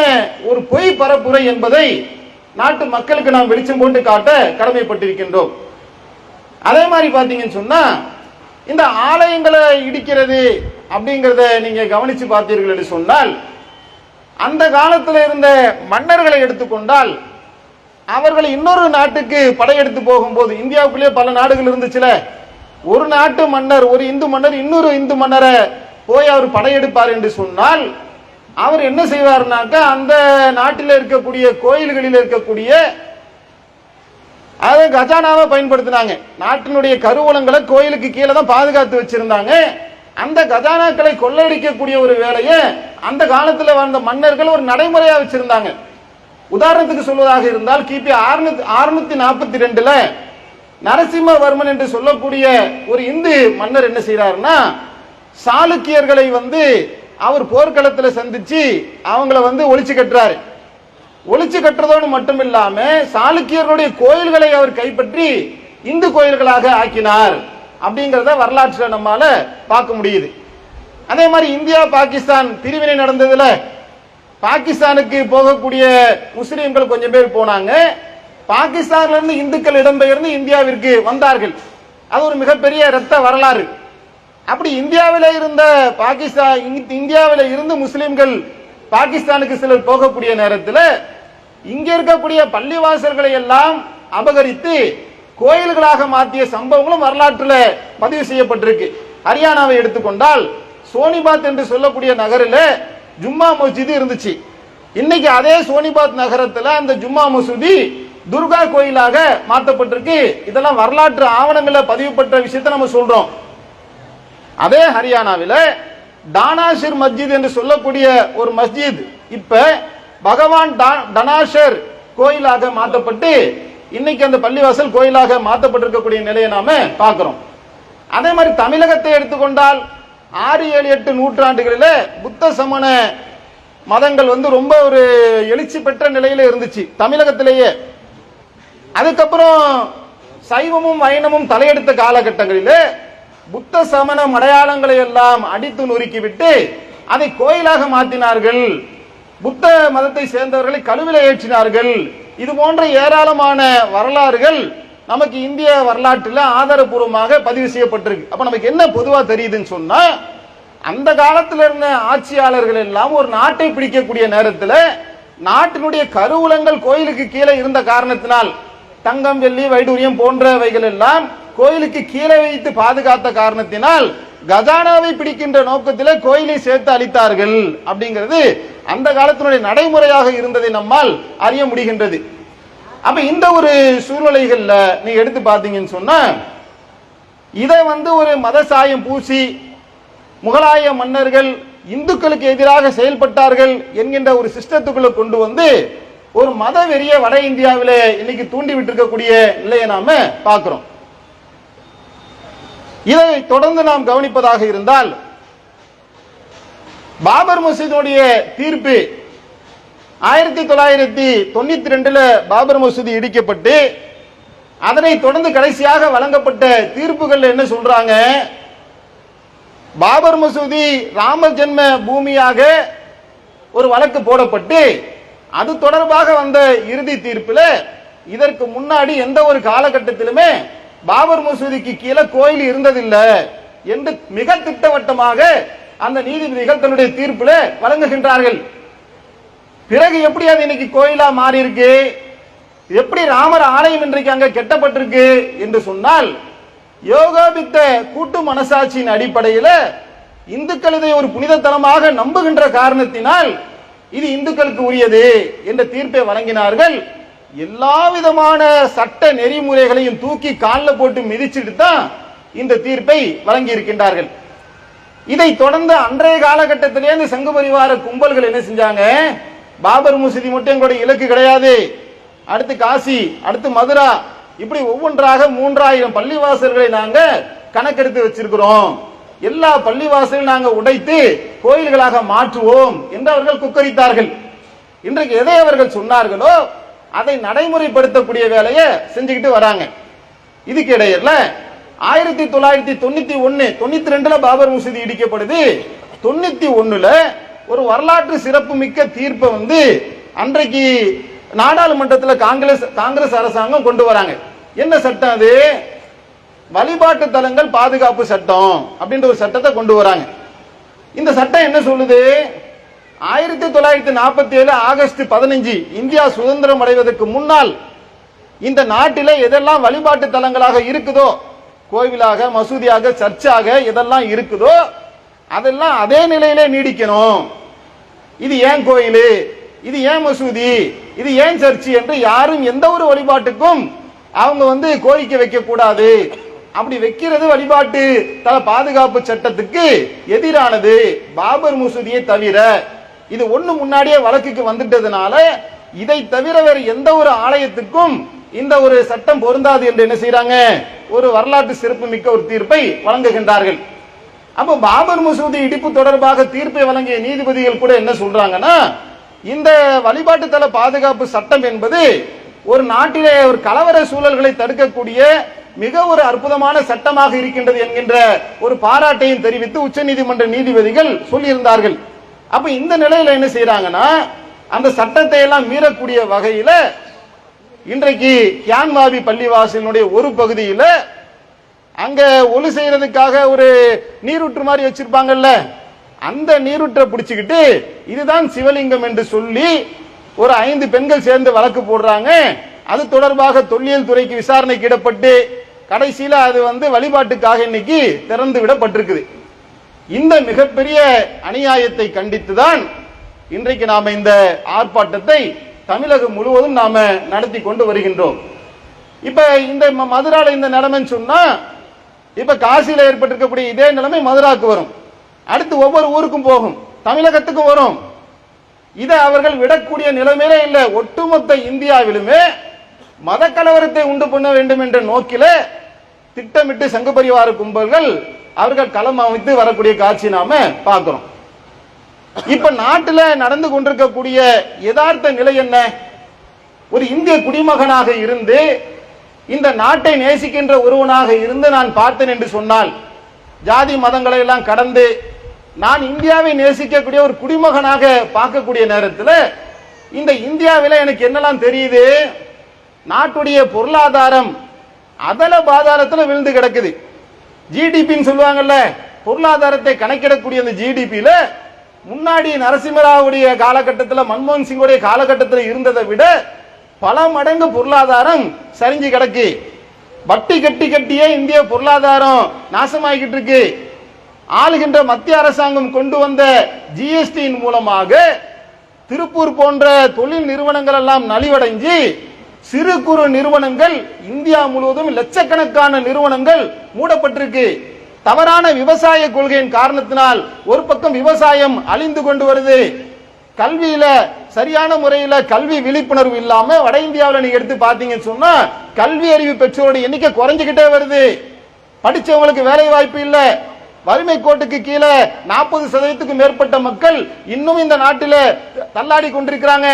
S7: ஒரு பொய் பரப்புரை என்பதை நாட்டு மக்களுக்கு நாம் வெளிச்சம் போட்டு காட்ட கடமைப்பட்டிருக்கின்றோம். அதே மாதிரி பாத்தீங்கன்னு சொன்னா இந்த ஆலயங்களை இடிக்கிறது அப்படிங்கறத நீங்க கவனிச்சு பார்த்தீர்கள் என்று சொன்னால், அந்த காலத்தில் இருந்த மன்னர்களை எடுத்துக்கொண்டால் அவர்கள் இன்னொரு நாட்டுக்கு படையெடுத்து போகும்போது, இந்தியாவுக்குள்ளே பல நாடுகள் இருந்துச்சுல, ஒரு நாட்டு மன்னர், ஒரு இந்து மன்னர் இன்னொரு இந்து மன்னரை போய் அவர் படையெடுப்பார் என்று சொன்னால் அவர் என்ன செய்வார்னாக்கா, அந்த நாட்டில் இருக்கக்கூடிய கோயில்களில் இருக்கக்கூடிய அதை கஜானாவை பயன்படுத்தினாங்க. நாட்டினுடைய கருவூலங்களை கோயிலுக்கு கீழே தான் பாதுகாத்து வச்சிருந்தாங்க. அந்த கஜானாக்களை கொள்ளையடிக்கக்கூடிய ஒரு வேலையை அந்த காலத்தில் வாழ்ந்த மன்னர்கள் ஒரு நடைமுறையா வச்சிருந்தாங்க. உதாரணத்துக்கு சொல்வதாக இருந்தால் கிபி 642 நரசிம்மவர்மன் என்று சொல்லக்கூடிய ஒரு இந்து மன்னர் என்ன செய்யறாருன்னா, சாளுக்கியர்களை அவர் போர்க்களத்தில் சந்திச்சு அவங்கள ஒழிச்சு கட்டுறாரு. ஒழிச்சு கட்டுறதோடு மட்டும் இல்லாம சாளுக்கியர்களுடைய கோயில்களை அவர் கைப்பற்றி இந்து கோயில்களாக ஆக்கினார் அப்படிங்கறத வரலாற்றுல நம்மால பார்க்க முடியுது. அதே மாதிரி இந்தியா பாகிஸ்தான் பிரிவினை நடந்ததுல பாகிஸ்தானுக்கு போகக்கூடிய முஸ்லிம்கள் கொஞ்சம் பேர் போனாங்க. பாகிஸ்தான்ல இருந்து இந்துக்கள் இடம்பெயர்ந்து இந்தியாவிற்கு வந்தார்கள். அது ஒரு மிகப்பெரிய இரத்த வரலாறு. அப்படி இந்தியாவில இருந்து முஸ்லிம்கள் பாகிஸ்தானுக்கு சிலர் போகக்கூடிய நேரத்தில் இங்க இருக்கக்கூடிய பள்ளிவாசல்களை எல்லாம் அபகரித்து கோயில்களாக மாற்றிய சம்பவங்களும் வரலாற்றில் பதிவு செய்யப்பட்டிருக்கு. ஹரியானாவை எடுத்துக்கொண்டால் சோனிபாத் என்று சொல்லக்கூடிய நகரில் ஜும்மா மஸ்ஜித் இருந்துச்சு. இன்னைக்கு அதே சோனிபாத் நகரத்தில் அந்த ஜும்மா மசூதி துர்கா கோயிலாக மாற்றப்பட்டிருக்கு. இதெல்லாம் வரலாற்று ஆவணங்களில் பதிவு பெற்ற விஷயத்தை நம்ம சொல்றோம். அதே ஹரியானாவில் டானாஷர் மஸ்ஜித் என்று சொல்லக்கூடிய ஒரு மஸ்ஜித் இப்ப பகவான் டனாஷர் கோயிலாக மாற்றப்பட்டு இன்னைக்கு அந்த பள்ளிவாசல் கோயிலாக மாற்றப்பட்டிருக்கக்கூடிய நிலையை நாம பார்க்கிறோம். அதே மாதிரி தமிழகத்தை எடுத்துக்கொண்டால் 6, 7, 8 நூற்றாண்டுகளில் புத்த சமண மதங்கள் ரொம்ப ஒரு எழுச்சி பெற்ற நிலையில இருந்துச்சு தமிழகத்திலேயே. அதுக்கப்புறம் சைவமும் வைணமும் தலையெடுத்த காலகட்டங்களில் புத்த சமண அடையாளங்களை எல்லாம் அடித்து நொறுக்கிவிட்டு அதை கோயிலாக மாற்றினார்கள். புத்த மதத்தை சேர்ந்தவர்களை கழுவில ஏற்றினார்கள். இது போன்ற ஏராளமான வரலாறுகள் நமக்கு இந்திய வரலாற்றில் ஆதாரபூர்வமாக பதிவு செய்யப்பட்டிருக்கு. அப்ப நமக்கு என்ன பொதுவா தெரியுதுன்னு சொன்னா, அந்த காலத்தில் இருந்த ஆட்சியாளர்கள் எல்லாம் ஒரு நாட்டை பிடிக்கக்கூடிய நேரத்தில் நாட்டினுடைய கருவூலங்கள் கோயிலுக்கு கீழே இருந்த காரணத்தினால் தங்கம், வெள்ளி, வைடூரியம் போன்றவைகள் எல்லாம் கோயிலுக்கு கீழே வைத்து பாதுகாத்த காரணத்தினால் கஜானாவை பிடிக்கின்ற நோக்கத்தில் கோயிலை சேர்த்து அளித்தார்கள். அப்படிங்கிறது அந்த காலத்தினுடைய நடைமுறையாக இருந்ததை நம்மால் அறிய முடிகின்றது. அப்ப இந்த ஒரு சூழ்நிலைகள்ல நீங்க எடுத்து பார்த்தீங்கன்னு சொன்னா, இதை ஒரு மத சாயம் பூசி முகலாய மன்னர்கள் இந்துக்களுக்கு எதிராக செயல்பட்டார்கள் என்கின்ற ஒரு சிஸ்டத்துக்குள்ள கொண்டு ஒரு மத வெறிய வட இந்தியாவிலே இன்னைக்கு தூண்டி விட்டிருக்கக்கூடிய நிலையை நாம பார்க்கிறோம். இதை தொடர்ந்து நாம் கவனிப்பதாக இருந்தால், பாபர் மசூதியுடைய தீர்ப்பு 1992 பாபர் மசூதி இடிக்கப்பட்டு அதனை தொடர்ந்து கடைசியாக வழங்கப்பட்ட தீர்ப்புகள் என்ன சொல்றாங்க? பாபர் மசூதி ராம ஜென்ம பூமியாக ஒரு வழக்கு போடப்பட்டு அது தொடர்பாக வந்த இறுதி தீர்ப்பில் இதற்கு முன்னாடி எந்த ஒரு காலகட்டத்திலுமே பாபர் மசூதிக்கு கீழே கோயில் இருந்ததில்லை என்று மிக திட்டவட்டமாக அந்த நீதிபதிகள் தன்னுடைய தீர்ப்பில் வழங்குகின்றார்கள். பிறகு எப்படி அது இன்னைக்கு கோயிலா மாறி இருக்கு, எப்படி ராமர் ஆலயம் இன்றைக்கு அங்க கெட்டப்பட்டிருக்கு என்று சொன்னால், யோகாபித்த கூட்டு மனசாட்சியின் அடிப்படையில் இந்துக்கள் இதை ஒரு புனிதத்தனமாக நம்புகின்ற காரணத்தினால் இது இந்துக்களுக்கு உரியது என்ற தீர்ப்பை வழங்கினார்கள். எல்லா விதமான சட்ட நெறிமுறைகளையும் தூக்கி காலில் போட்டு மிதிச்சுட்டு தான் இந்த தீர்ப்பை வழங்கி இருக்கின்றார்கள். இதை தொடர்ந்து அன்றைய காலகட்டத்திலே இந்த சங்கு பரிவார கும்பல்கள் என்ன செஞ்சாங்க? பாபர் மசூதி மட்டும் எங்களுடைய இலக்கு கிடையாது, அடுத்து காசி, அடுத்து மதுரா, இப்படி ஒவ்வொன்றாக 3000 பள்ளிவாசல்களை நாங்க கணக்கெடுத்து வச்சிருக்கிறோம், எல்லா பள்ளிவாசலையும் நாங்க உடைத்து கோயில்களாக மாற்றுவோம் என்று அவர்கள் குக்கரித்தார்கள். இன்றைக்கு எதை அவர்கள் சொன்னார்களோ அதை நடைமுறைப்படுத்தக்கூடிய வேலையை செஞ்சுக்கிட்டு வராங்க. இதுக்கு இடையில 1991-92 பாபர் மசூதி இடிக்கப்படுது. 91 ஒரு வரலாற்று சிறப்பு மிக்க தீர்ப்பை அன்றைக்கு நாடாளுமன்றத்தில் காங்கிரஸ் அரசாங்கம் கொண்டு வராங்க. என்ன சட்டம் அது? வழிபாட்டு தலங்கள் பாதுகாப்பு சட்டம் அப்படின்ற ஒரு சட்டத்தை கொண்டு வராங்க. இந்த சட்டம் என்ன சொல்லுது? 1947 ஆகஸ்ட் 15 இந்தியா சுதந்திரம் அடைவதற்கு முன்னால் இந்த நாட்டில் எதெல்லாம் வழிபாட்டு தலங்களாக இருக்குதோ, கோவிலாக, மசூதியாக, சர்ச்சாக எதெல்லாம் இருக்குதோ அதெல்லாம் அதே நிலையிலே நீடிக்கணும். இது ஏன் கோயில், இது ஏன் மசூதி, இது ஏன் சர்ச்சு என்று யாரும் எந்த ஒரு வழிபாட்டுக்கும் அவங்க கோரிக்கை வைக்க கூடாது. அப்படி வைக்கிறது வழிபாட்டு தல பாதுகாப்பு சட்டத்துக்கு எதிரானது, பாபர் மசூதியை தவிர. இது ஒண்ணு முன்னாடியே வழக்குக்கு வந்துட்டதுனால இதை தவிர வேற எந்த ஒரு ஆலயத்துக்கும் இந்த ஒரு சட்டம் பொருந்தாது என்று என்ன செய்யறாங்க? ஒரு வரலாற்று சிறப்பு மிக்க ஒரு தீர்ப்பை வழங்குகின்றார்கள். அப்ப பாபர் மசூதி இடிப்பு தொடர்பாக தீர்ப்பை வழங்கிய நீதிபதிகள் கூட என்ன சொல்றாங்கன்னா, இந்த வழிபாட்டு தல பாதுகாப்பு சட்டம் என்பது ஒரு நாட்டிலே ஒரு கலவர சூழல்களை தடுக்கக்கூடிய மிக ஒரு அற்புதமான சட்டமாக இருக்கின்றது என்கின்ற ஒரு பாராட்டையும் தெரிவித்து உச்ச நீதிமன்ற நீதிபதிகள் சொல்லியிருந்தார்கள். அப்ப இந்த நிலையில என்ன செய்யறாங்கன்னா, அந்த சட்டத்தை எல்லாம் மீறக்கூடிய வகையில இன்றைக்கு கியான்வாபி பள்ளிவாசலினுடைய ஒரு பகுதியில் அங்க ஒலு செய்யறதுக்காக ஒரு நீரூற்று மாதிரி வச்சிருப்பாங்கல்ல, அந்த நீரூற்றை பிடிச்சுக்கிட்டு இதுதான் சிவலிங்கம் என்று சொல்லி ஒரு 5 பெண்கள் சேர்ந்து வழக்கு போடுறாங்க. அது தொடர்பாக தொல்லியல் துறைக்கு விசாரணைக்கு இடப்பட்டு கடைசியில அது வழிபாட்டுக்காக இன்னைக்கு திறந்து விடப்பட்டிருக்குது. இந்த மிகப்பெரிய அநியாயத்தை கண்டித்துதான் இன்றைக்கு நாம இந்த ஆர்ப்பாட்டத்தை தமிழகம் முழுவதும் நாம நடத்தி கொண்டு வருகின்றோம். இப்ப இந்த மதுரால இந்த நிலைமைன்னு சொன்னா இப்ப காசியில ஏற்பட்டிருக்கக்கூடிய இதே நிலைமை மதுராக்கு வரும், அடுத்து ஒவ்வொரு ஊருக்கும் போகும், தமிழகத்துக்கும் வரும். இதை அவர்கள் விடக்கூடிய நிலைமையிலே இல்லை. ஒட்டுமொத்த இந்தியாவிலுமே மத கலவரத்தை உண்டு பண்ண வேண்டும் என்ற நோக்கில திட்டமிட்டு சங்க பரிவார கும்பல்கள் அவர்கள் களம் அமைத்து வரக்கூடிய காட்சி நாம பார்க்கிறோம். இப்ப நாட்டில் நடந்து கொண்டிருக்கக்கூடிய யதார்த்த நிலை என்ன? ஒரு இந்திய குடிமகனாக இருந்து இந்த நாட்டை நேசிக்கின்ற ஒருவனாக இருந்து நான் பார்த்தேன் என்று சொன்னால், ஜாதி மதங்களை எல்லாம் கடந்து நான் இந்தியாவை நேசிக்கக்கூடிய ஒரு குடிமகனாக பார்க்கக்கூடிய நேரத்தில் இந்த இந்தியாவில் எனக்கு என்னெல்லாம் தெரியுது? நாட்டுடைய பொருளாதாரம் அதல பாதாளத்தில் விழுந்து கிடக்குது. ஜிடிபின்னு சொல்லுவாங்கல்ல, பொருளாதாரத்தை கணக்கிடக்கூடிய அந்த ஜிடிபியில முன்னாடி நரசிம்மராவுடைய காலகட்டத்தில், மன்மோகன் சிங்குடைய காலகட்டத்தில் இருந்ததை விட பல மடங்கு பொருளாதாரம் சரிஞ்சு கிடக்கு. வட்டி கட்டி கட்டியே இந்திய பொருளாதாரம் நாசமாகிட்டு இருக்கு. ஆளுகின்ற மத்திய அரசாங்கம் கொண்டு வந்த ஜிஎஸ்டியின் மூலமாக திருப்பூர் போன்ற தொழில் நிறுவனங்கள் எல்லாம் நலிவடைஞ்சு சிறு குறு நிறுவனங்கள் இந்தியா முழுவதும் லட்சக்கணக்கான நிறுவனங்கள் மூடப்பட்டிருக்கு. தவறான விவசாய கொள்கையின் காரணத்தினால் ஒரு பக்கம் விவசாயம் அழிந்து கொண்டு வருது. கல்வியில சரியான முறையில் கல்வி விழிப்புணர்வு இல்லாம வட இந்தியாவில் நீங்க எடுத்து பாத்தீங்கன்னு சொன்னா கல்வி அறிவு பெற்றோருடைய எண்ணிக்கை குறைஞ்சுக்கிட்டே வருது. படிச்சவங்களுக்கு வேலை வாய்ப்பு இல்ல. வறுமை கோட்டுக்கு கீழே 40% மேற்பட்ட மக்கள் இன்னும் இந்த நாட்டில் தள்ளாடி கொண்டிருக்கிறாங்க.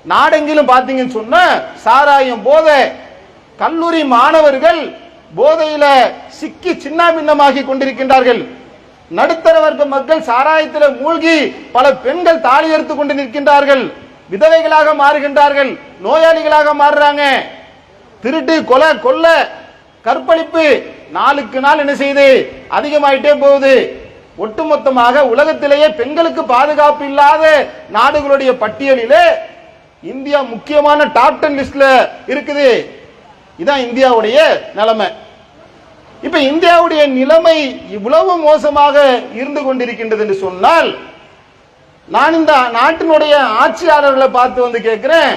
S7: நாடெங்கிலும் பாத்தீங்கன்னு சொன்னா சாராயம் போதை, கல்லூரி மாணவர்கள் போதையில சிக்கி சின்ன பின்னமாகி கொண்டிருக்கின்றார்கள். நடுத்தர வர்க்க மக்கள் சாராயத்தில் மூழ்கி பல பெண்கள் தாலி எடுத்துக் கொண்டு நிற்கின்றார்கள், விதவைகளாக மாறுகின்றார்கள், நோயாளிகளாக மாறுறாங்க. திருட்டு, கொலை, கொள்ள, கற்பழிப்பு நாளுக்கு நாள் என்ன செய்து அதிகமாயிட்டே போகுது. ஒட்டுமொத்தமாக உலகத்திலேயே பெண்களுக்கு பாதுகாப்பு இல்லாத நாடுகளுடைய பட்டியலிலே இந்தியா முக்கியமான டாப் 10 லிஸ்ட்ல இருக்குது. இதான் இந்தியாவுடைய நிலைமை. இப்ப இந்தியாவுடைய நிலைமை இவ்வளவு மோசமாக இருந்து கொண்டிருக்கின்றது என்று சொன்னால், நான் இந்த நாட்டினுடைய ஆட்சியாளர்களை பார்த்து வந்து கேட்கிறேன்,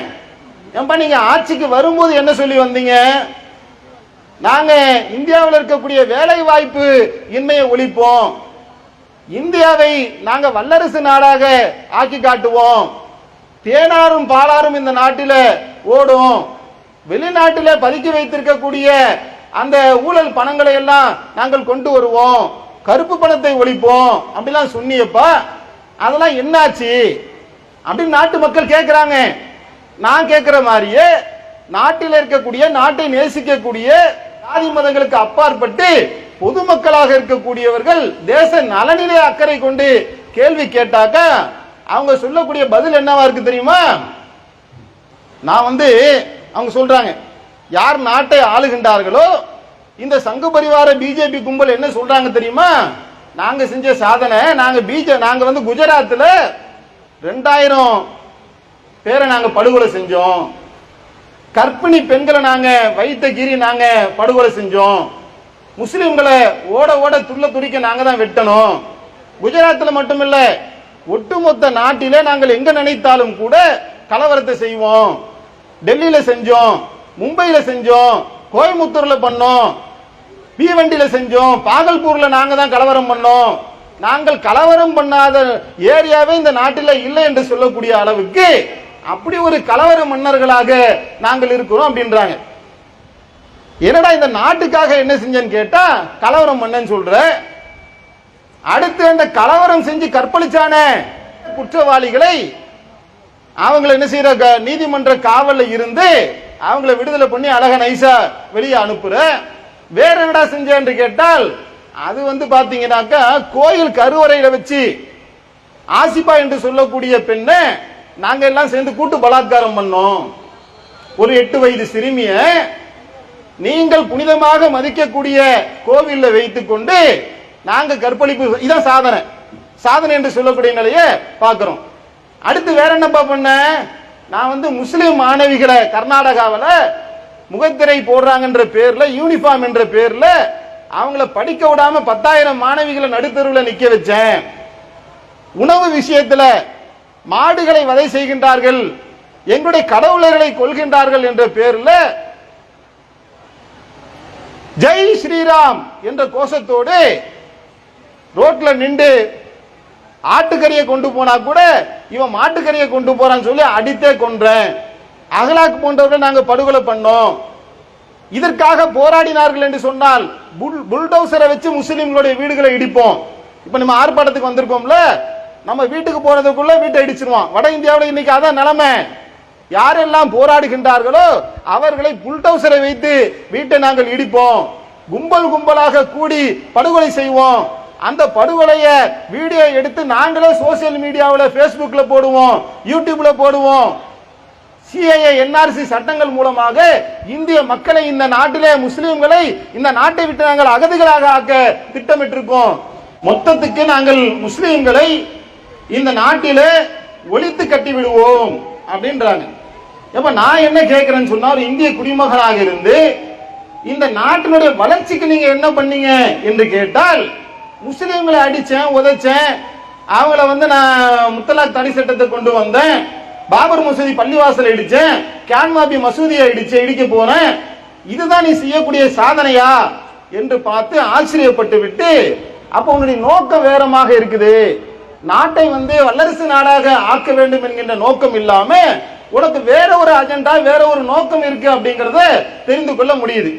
S7: ஏன்பா நீங்க ஆட்சிக்கு வரும்போது என்ன சொல்லி வந்தீங்க? நாங்க இந்தியாவில் இருக்கக்கூடிய வேலை வாய்ப்பு இன்மையை ஒழிப்போம், இந்தியாவை நாங்க வல்லரசு நாடாக ஆக்கி காட்டுவோம், தேனாரும் பாலாரும் இந்த நாட்டில ஓடும், வெளிநாட்டில் பதுக்கி வைத்திருக்கக்கூடிய அந்த ஊழல் பணங்களை எல்லாம் நாங்கள் கொண்டு வருவோம், கருப்பு பணத்தை ஒழிப்போம் அப்படிலாம் சொன்னியப்பா, அதெல்லாம் என்னாச்சு அப்படின்னு நாட்டு மக்கள் கேட்கிறாங்க. நான் கேட்கிற மாதிரியே நாட்டில் இருக்கக்கூடிய, நாட்டை நேசிக்கக்கூடிய, ஜாதி மதங்களுக்கு அப்பாற்பட்டு பொதுமக்களாக இருக்கக்கூடியவர்கள் தேச நலனிலே அக்கறை கொண்டு கேள்வி கேட்டாக்க அவங்க சொல்லக்கூடிய பதில் என்னவா இருக்கு தெரியுமா? நான் அவங்க சொல்றாங்க, யார் நாட்டை ஆளுகின்றார்களோ இந்த சங்க பரிவார பிஜேபி கும்பல் என்ன சொல்றாங்க தெரியுமா? நாங்க செஞ்ச சாதனை, நாங்க குஜராத்தில் 2000 பேரை நாங்க படுகொலை செஞ்சோம், கர்ப்பிணி பெண்களை நாங்க வைத்த கீறி நாங்க படுகொலை செஞ்சோம், முஸ்லிம்களை ஓட ஓட துள்ள துடிக்க நாங்க தான் வெட்டணும். குஜராத்தில் மட்டுமில்ல, ஒட்டுமொத்த நாட்டிலே நாங்கள் எங்க நினைத்தாலும் கூட கலவரத்தை செய்வோம். டெல்லியில செஞ்சோம், மும்பையில செஞ்சோம், கோயம்புத்தூர்ல பண்ணோம், பீவண்டியில செஞ்சோம், பாகல்பூர்ல நாங்க தான் கலவரம் பண்ணோம். நாங்கள் கலவரம் பண்ணாத ஏரியாவே இந்த நாட்டில் இல்லை என்று சொல்லக்கூடிய அளவுக்கு அப்படி ஒரு கலவர மன்னர்களாக நாங்கள் இருக்கிறோம் அப்படின்றாங்க. என்னடா இந்த நாட்டுக்காக என்ன செஞ்சேன்னு கேட்டா கலவரம் பண்ணேன்னு சொல்ற. அடுத்து அந்த கலவரம் செஞ்சு கற்பழிச்சான குற்றவாளிகளை அவங்களை என்ன செய்யற, நீதிமன்ற காவல்ல இருந்து அவங்களை விடுதலை பண்ணி அழக நைசா வெளியே அனுப்புற. வேற என்னடா செஞ்ச என்று கேட்டால் அது பாத்தீங்கன்னாக்கா கோயில் கருவறையில வச்சு ஆசிபா என்று சொல்லக்கூடிய பெண்ணை நாங்க எல்லாம் சேர்ந்து கூட்டு பலாத்காரம் பண்ணோம். ஒரு 8 வயது சிறுமிய நீங்கள் புனிதமாக மதிக்கக்கூடிய கோவில்ல வைத்துக் கொண்டு நாங்க கற்பழிப்பு, இதான் சாதனை. சாதனை என்று சொல்லக்கூடிய நிலையை பார்க்கிறோம். அடுத்து வேற என்னப்பா பண்ண? நான் முஸ்லிம் மாணவிகளை கர்நாடகாவில் முகத்திரை போடுறாங்கன்ற பேர்ல, யூனிஃபார்ம் என்ற பேர்ல அவங்கள படிக்க விடாம 10,000 மாணவிகளை நடுத்தருவில் நிக்க வச்சேன். உணவு விஷயத்துல மாடுகளை வதை செய்கின்றார்கள், எங்களுடைய கடவுளர்களை கொள்கின்றார்கள் என்ற பேர்ல ஜெய் ஸ்ரீராம் என்ற கோஷத்தோடு ரோட்ல நின்று ஆட்டுக்கறியை கொண்டு போனா கூட இவன் மாட்டுக்கறியை கொண்டு போறான்னு சொல்லி அடித்தே கொன்றேன். அகலாக் போன்றவர்கள் நாங்க படுகொலை பண்ணோம். இதற்காக போராடினார்கள் என்று சொன்னால் புல்டோசரை வச்சு முஸ்லிம்களுடைய வீடுகளை இடிப்போம். இப்ப நம்ம ஆர்ப்பாட்டத்துக்கு வந்திருக்கோம்ல, நம்ம வீட்டுக்கு போறதுக்குள்ள வீட்டை இடிச்சிருவான். வட இந்தியாவில் இன்னைக்கு அதான் நிலைமை. யாரெல்லாம் போராடுகின்றார்களோ அவர்களை புல்டோசரை வைத்து வீட்டை நாங்கள் இடிப்போம், கும்பல் கும்பலாக கூடி படுகொலை செய்வோம். அந்த படுகொலைய வீடியோ எடுத்து நாங்களே சோசியல் மீடியாவில் பேஸ்புக்ல போடுவோம், யூடியூப்ல போடுவோம். சிஏஏ என்ஆர்சி சட்டங்கள் மூலமாக இந்திய மக்களை, இந்த நாட்டிலே முஸ்லிம்களை இந்த நாட்டை விட்டு நாங்கள் அகதிகளாக ஆக்க திட்டமிட்டிருக்கோம். மொத்தத்துக்கு நாங்கள் முஸ்லிம்களை இந்த நாட்டிலே ஒழித்து கட்டி விடுவோம் அப்படின்றாங்க. இப்ப நான் என்ன கேட்கிறேன்னு சொன்னா, ஒரு இந்திய குடிமகனாக இருந்து இந்த நாட்டினுடைய வளர்ச்சிக்கு நீங்க என்ன பண்ணீங்க என்று கேட்டால், முஸ்லிம்களை அடிச்சேன், உதைச்சேன், அவங்கள நான் முத்தலாக் தடை சட்டத்தை கொண்டு வந்தேன், பாபர் மசூதி பள்ளிவாசல் இடிச்சேன், கேன்மாபி மசூதியை இடிக்க போனேன், இதுதான் நீ செய்யக்கூடிய சாதனையா என்று பார்த்து ஆச்சரியப்பட்டு விட்டு, அப்ப உன்னுடைய நோக்கம் வேறமாக இருக்குது. நாட்டை வல்லரசு நாடாக ஆக்க வேண்டும் என்கின்ற நோக்கம் இல்லாம உனக்கு வேற ஒரு அஜெண்டா, வேற ஒரு நோக்கம் இருக்கு அப்படிங்கறத தெரிந்து கொள்ள முடியுது.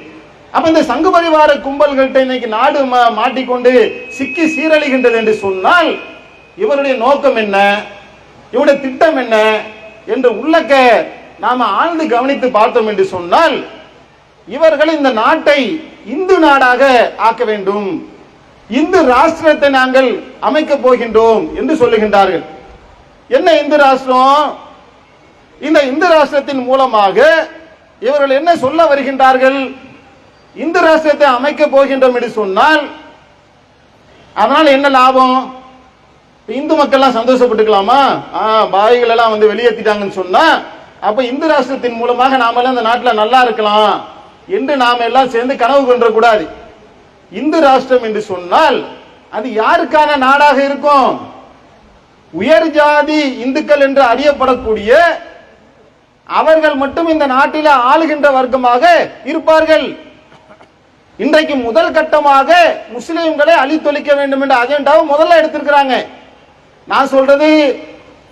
S7: அப்ப இந்த சங்கு பரிவார கும்பல்கள்ட்ட இன்னைக்கு நாடு மாட்டிக்கொண்டு சிக்கி சீரழிகின்றது என்று சொன்னால், இவருடைய நோக்கம் என்ன, இவருடைய திட்டம் என்ன என்று உள்ளக்க நாம ஆழ்ந்து கவனித்து பார்த்தோம் என்று சொன்னால், இவர்கள் இந்த நாட்டை இந்து நாடாக ஆக்க வேண்டும், இந்து ராஷ்டிரத்தை நாங்கள் அமைக்க போகின்றோம் என்று சொல்லுகின்றார்கள். என்ன இந்து ராஷ்டிரம்? இந்த இந்து ராஷ்டிரத்தின் மூலமாக இவர்கள் என்ன சொல்ல வருகின்றார்கள்? இந்து ராஷ்டிரத்தை அமைக்க போகின்றோம் என்று சொன்னால் அதனால என்ன லாபம்? இந்து மக்கள் சந்தோஷப்பட்டுக்கலாமா? பாய்கள் எல்லாம் வெளியேற்றிட்டாங்கன்னு சொன்னா, அப்ப இந்து ராஷ்டிரத்தின் மூலமாக நாம எல்லாம் இந்த நாட்டில் நல்லா இருக்கலாம் என்று நாம எல்லாம் சேர்ந்து கனவு கொன்ற கூடாது. இந்து ராஷ்டிரம் என்று சொன்னால் அது யாருக்கான நாடாக இருக்கும்? உயர் ஜாதி இந்துக்கள் என்று அறியப்படக்கூடிய அவர்கள் மட்டும் இந்த நாட்டில் ஆளுகின்ற வர்க்கமாக இருப்பார்கள். இன்றைக்கு முதல் கட்டமாக முஸ்லிம்களை அழித்தொழிக்க வேண்டும் என்ற அஜெண்டாவை முதல்ல எடுத்திருக்கிறாங்க. நான் சொல்றது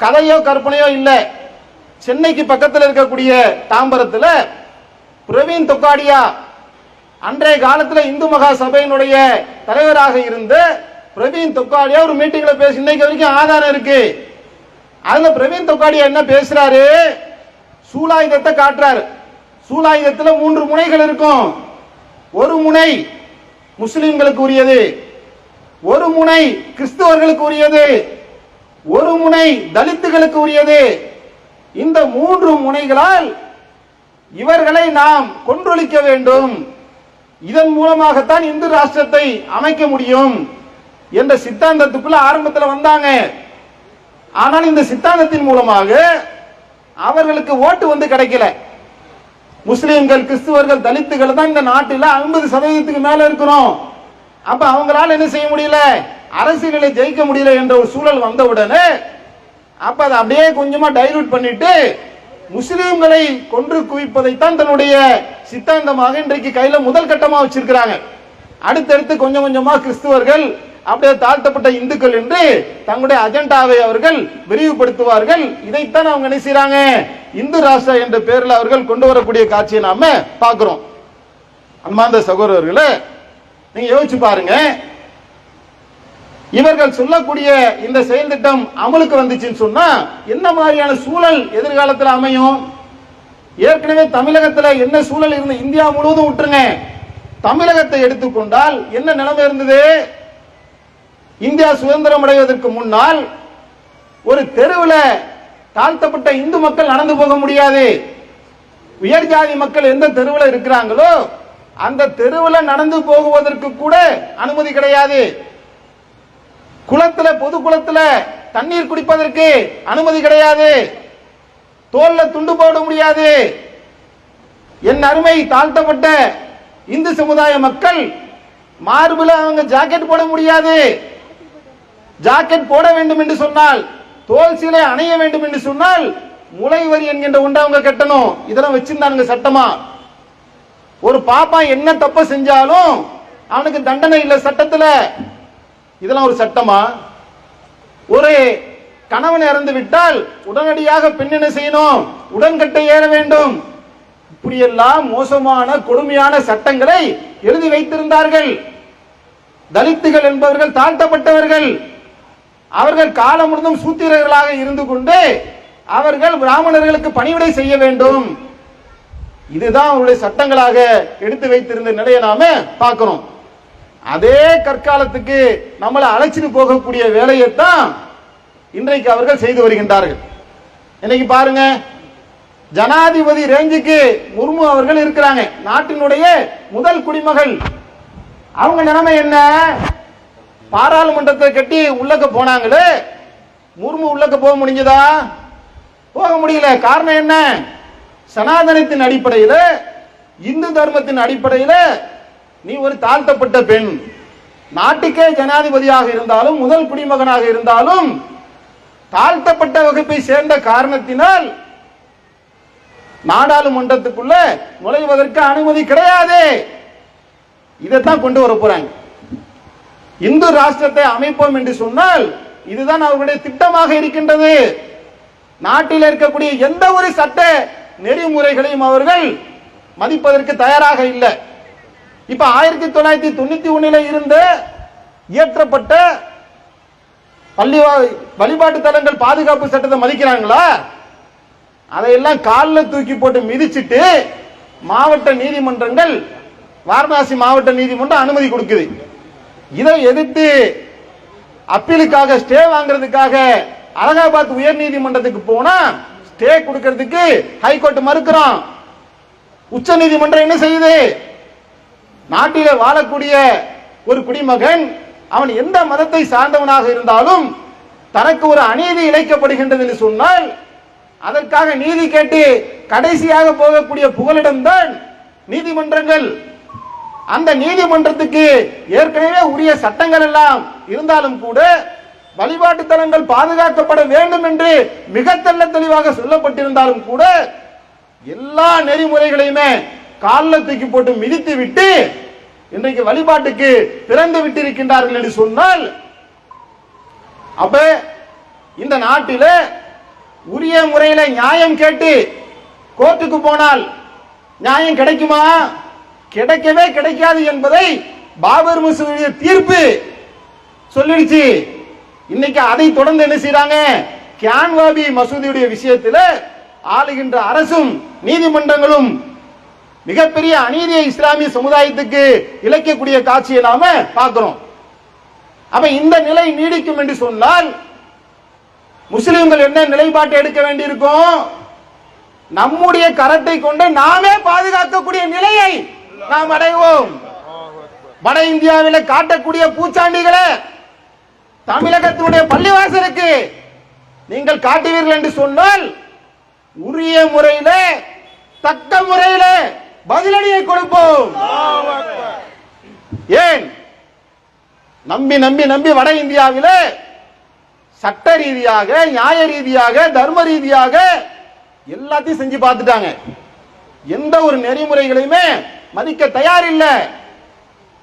S7: கதையோ கற்பனையோ இல்ல. சென்னைக்கு பக்கத்தில் இருக்கக்கூடிய தாம்பரத்தில் பிரவீன் தொக்காடியா, அன்றைய காலத்தில் இந்து மகா சபையினுடைய தலைவராக இருந்த பிரவீன் தொக்காடியா ஒரு மீட்டிங்ல பேசி, இன்னைக்கு வரைக்கும் ஆதாரம் இருக்கு. அதுல பிரவீன் தொக்காடியா என்ன பேசுறாரு? சூலாயுதத்தை காட்டுறாரு. சூலாயுதத்தில் 3 முனைகள் இருக்கும். ஒரு முனை முஸ்லிம்களுக்கு உரியது, ஒரு முனை கிறிஸ்தவர்களுக்கு உரியது, ஒரு முனை தலித்துகளுக்கு உரியது. இந்த 3 முனைகளால் இவர்களை நாம் கொன்றொழிக்க வேண்டும், இதன் மூலமாகத்தான் இந்து ராஷ்டிரத்தை அமைக்க முடியும் என்ற சித்தாந்தத்துக்குள்ள ஆரம்பத்தில் வந்தாங்க. ஆனால் இந்த சித்தாந்தத்தின் மூலமாக அவர்களுக்கு ஓட்டு கிடைக்கல. முஸ்லிம்கள், கிறிஸ்துவர்கள், தலித்துகள் தான் இந்த நாட்டில் 50% மேல இருக்கிறோம். அப்ப அவங்களால என்ன செய்ய முடியல, அரசியலை ஜெயிக்க முடியல என்ற ஒரு சூழல் வந்தவுடனே அப்ப அதை அப்படியே கொஞ்சமா டைலூட் பண்ணிட்டு முஸ்லிம்களை கொன்று குவிப்பதைத்தான் தன்னுடைய சித்தாந்தமாக இன்றைக்கு கையில முதல் கட்டமா வச்சிருக்கிறாங்க. அடுத்தடுத்து கொஞ்சம் கொஞ்சமா கிறிஸ்துவர்கள், அப்படியே தாழ்த்தப்பட்ட இந்துக்கள் என்று தங்களுடைய அஜெண்டாவை அவர்கள் விரிவுபடுத்துவார்கள். இதைத்தான் அவங்க என்ன செய்றாங்க, இந்து ராஷ்டிரா என்ற பெயரில் அவர்கள் கொண்டு வரக்கூடிய காட்சியை நாம பார்க்கிறோம். அன்பார்ந்த சகோதரர்களே, நீங்க யோசிச்சு பாருங்க, இவர்கள் சொல்லக்கூடிய இந்த செயல் திட்டம் அமலுக்கு வந்துச்சுன்னு சொன்னா என்ன மாதிரியான சூழல் எதிர்காலத்தில் அமையும்? ஏற்கனவே தமிழகத்தில் என்ன சூழல் இருந்த, இந்தியா முழுவதும் விட்டுருங்க, தமிழகத்தை எடுத்துக்கொண்டால் என்ன நிலைமை இருந்தது? இந்தியா சுதந்திரம் அடைவதற்கு முன்னால் ஒரு தெருவில் தாழ்த்தப்பட்ட இந்து மக்கள் நடந்து போக முடியாது. உயர் ஜாதி மக்கள் எந்த தெருவில் இருக்கிறாங்களோ அந்த தெருவில் நடந்து போகுவதற்கு கூட அனுமதி கிடையாது. குளத்துல, பொது குளத்துல தண்ணீர் குடிப்பதற்கு அனுமதி கிடையாது. தோல்ல துண்டு போட முடியாது. என் அருமை தாழ்த்தப்பட்ட இந்து சமுதாய மக்கள் மார்பில் அவங்க ஜாக்கெட் போட முடியாது. ஜாக்கெட் போட வேண்டும் என்று சொன்னால், தோல் சீலை அணைய வேண்டும் என்று சொன்னால் முளைவரி என்கின்ற ஒன்றை அவங்க கட்டணும். இதெல்லாம் வச்சிருந்தானுங்க சட்டமா. ஒரு பாப்பா என்ன தப்பு செஞ்சாலும் அவனுக்கு தண்டனை இல்லை சட்டத்துல. இதெல்லாம் ஒரு சட்டமா? ஒரு கணவன் இறந்து விட்டால் உடனடியாக பெண் என்ன செய்யணும்? உடன்கட்டை ஏற வேண்டும். இப்படியெல்லாம் மோசமான கொடுமையான சட்டங்களை எழுதி வைத்திருந்தார்கள். தலித்துகள் என்பவர்கள் தாழ்த்தப்பட்டவர்கள். அவர்கள் காலம் முழுதும் சூத்திரர்களாக இருந்து கொண்டு அவர்கள் பிராமணர்களுக்கு பணிவிடை செய்ய வேண்டும். இதுதான் அவருடைய சட்டங்களாக எடுத்து வைத்திருந்த நிலையை நாம பார்க்கிறோம். அதே கற்காலத்துக்கு நம்மளை அழைச்சிட்டு போகக்கூடிய வேலையைத்தான் இன்றைக்கு அவர்கள் செய்து வருகின்றார்கள். இன்னைக்கு பாருங்க, ஜனாதிபதி ரேஞ்சுக்கு முர்மு அவர்கள் இருக்கிறாங்க, நாட்டினுடைய முதல் குடிமகள். அவங்க நிலைமை என்ன? பாராளுமன்றத்தை கட்டி உள்ளக்க போனாங்களே, முர்மு உள்ளக்க போக முடிஞ்சதா? போக முடியல. காரணம் என்ன? சனாதனத்தின் அடிப்படையில், இந்து தர்மத்தின் அடிப்படையில் நீ ஒரு தாழ்த்தப்பட்ட பெண். நாட்டுக்கே ஜனாதிபதியாக இருந்தாலும் முதல் குடிமகனாக இருந்தாலும் தாழ்த்தப்பட்ட வகுப்பை சேர்ந்த காரணத்தினால் நாடாளுமன்றத்துக்குள்ள நுழைவதற்கு அனுமதி கிடையாது. இதைத்தான் கொண்டு வர போறாங்க. இந்து ராஷ்டிரத்தை அமைப்போம் என்று சொன்னால் இதுதான் அவர்களுடைய திட்டமாக இருக்கின்றது. நாட்டில் இருக்கக்கூடிய எந்த ஒரு சட்ட நெறிமுறைகளையும் அவர்கள் மதிப்பதற்கு தயாராக இல்லை. இப்ப 1991 இருந்து இயற்றப்பட்ட பள்ளி வழிபாட்டு தலங்கள் பாதுகாப்பு சட்டத்தை மதிக்கிறாங்களா? அதையெல்லாம் காலில் தூக்கி போட்டு மிதிச்சிட்டு மாவட்ட நீதிமன்றங்கள், வாரணாசி மாவட்ட நீதிமன்றம் அனுமதி கொடுக்குது. இதை எதிர்த்து அப்பீலுக்காக ஸ்டே வாங்குறதுக்காக அலகாபாத் உயர் நீதிமன்றத்துக்கு போனா ஸ்டே கொடுக்கிறதுக்கு ஹைகோர்ட் மறுக்கிறான். உச்ச நீதிமன்றம் என்ன செய்யுது? நாட்டிலே வாழக்கூடிய ஒரு குடிமகன் அவன் எந்த மதத்தை சார்ந்தவனாக இருந்தாலும் தனக்கு ஒரு அநீதி இழைக்கப்படுகின்றது என்று சொன்னால் அதற்காக நீதி கேட்டு கடைசியாக போகக்கூடிய புகலிடம்தான் நீதிமன்றங்கள். அந்த நீதிமன்றத்துக்கு ஏற்கனவே உரிய சட்டங்கள் எல்லாம் இருந்தாலும் கூட வழிபாட்டு தலங்கள் பாதுகாக்கப்பட வேண்டும் என்று மிக தெள்ள தெளிவாக சொல்லப்பட்டிருந்தாலும் கூட எல்லா நெறிமுறைகளையுமே காலில் தூக்கி போட்டு மிதித்து விட்டு இன்றைக்கு வழிபாட்டுக்கு திறந்து விட்டிருக்கின்றார்கள் என்று சொன்னால், அப்ப இந்த நாட்டில் உரிய முறையில நியாயம் கேட்டு கோர்ட்டுக்கு போனால் நியாயம் கிடைக்குமா? கிடைக்கவே கிடைக்காது என்பதை பாபர் மசூதியுடைய தீர்ப்பு சொல்லிடுச்சு. இன்னைக்கு அதை தொடர்ந்து என்ன செய்யறாங்க? கியான்வாபி மசூதியுடைய விஷயத்தில் ஆளுகின்ற அரசும் நீதிமன்றங்களும் மிகப்பெரிய அநீதியை இஸ்லாமிய சமுதாயத்துக்கு இழைக்கக்கூடிய காட்சியை நாம பார்க்கிறோம். அப்ப இந்த நிலை நீடிக்கும் என்று சொன்னால் முஸ்லிம்கள் என்ன நிலைப்பாட்டை எடுக்க வேண்டியிருக்கும்? நம்முடைய கரத்தை கொண்டு நாமே பாதுகாக்கக்கூடிய நிலையை நாம் அடைவோம். வட இந்தியாவில் காட்டக்கூடிய பூச்சாண்டிகளை தமிழகத்தினுடைய பள்ளிவாசலுக்கு நீங்கள் காட்டுவீர்கள் என்று சொன்னால் உரிய முறையில தக்க முறையில பதிலடியை கொடுப்போம். ஏன் நம்பி நம்பி நம்பி வட இந்தியாவில் சட்ட ரீதியாக, நியாய ரீதியாக, தர்ம ரீதியாக எல்லாத்தையும் செஞ்சு பார்த்துட்டாங்க. எந்த ஒரு நெறிமுறைகளையுமே மதிக்க தயார் இல்லை.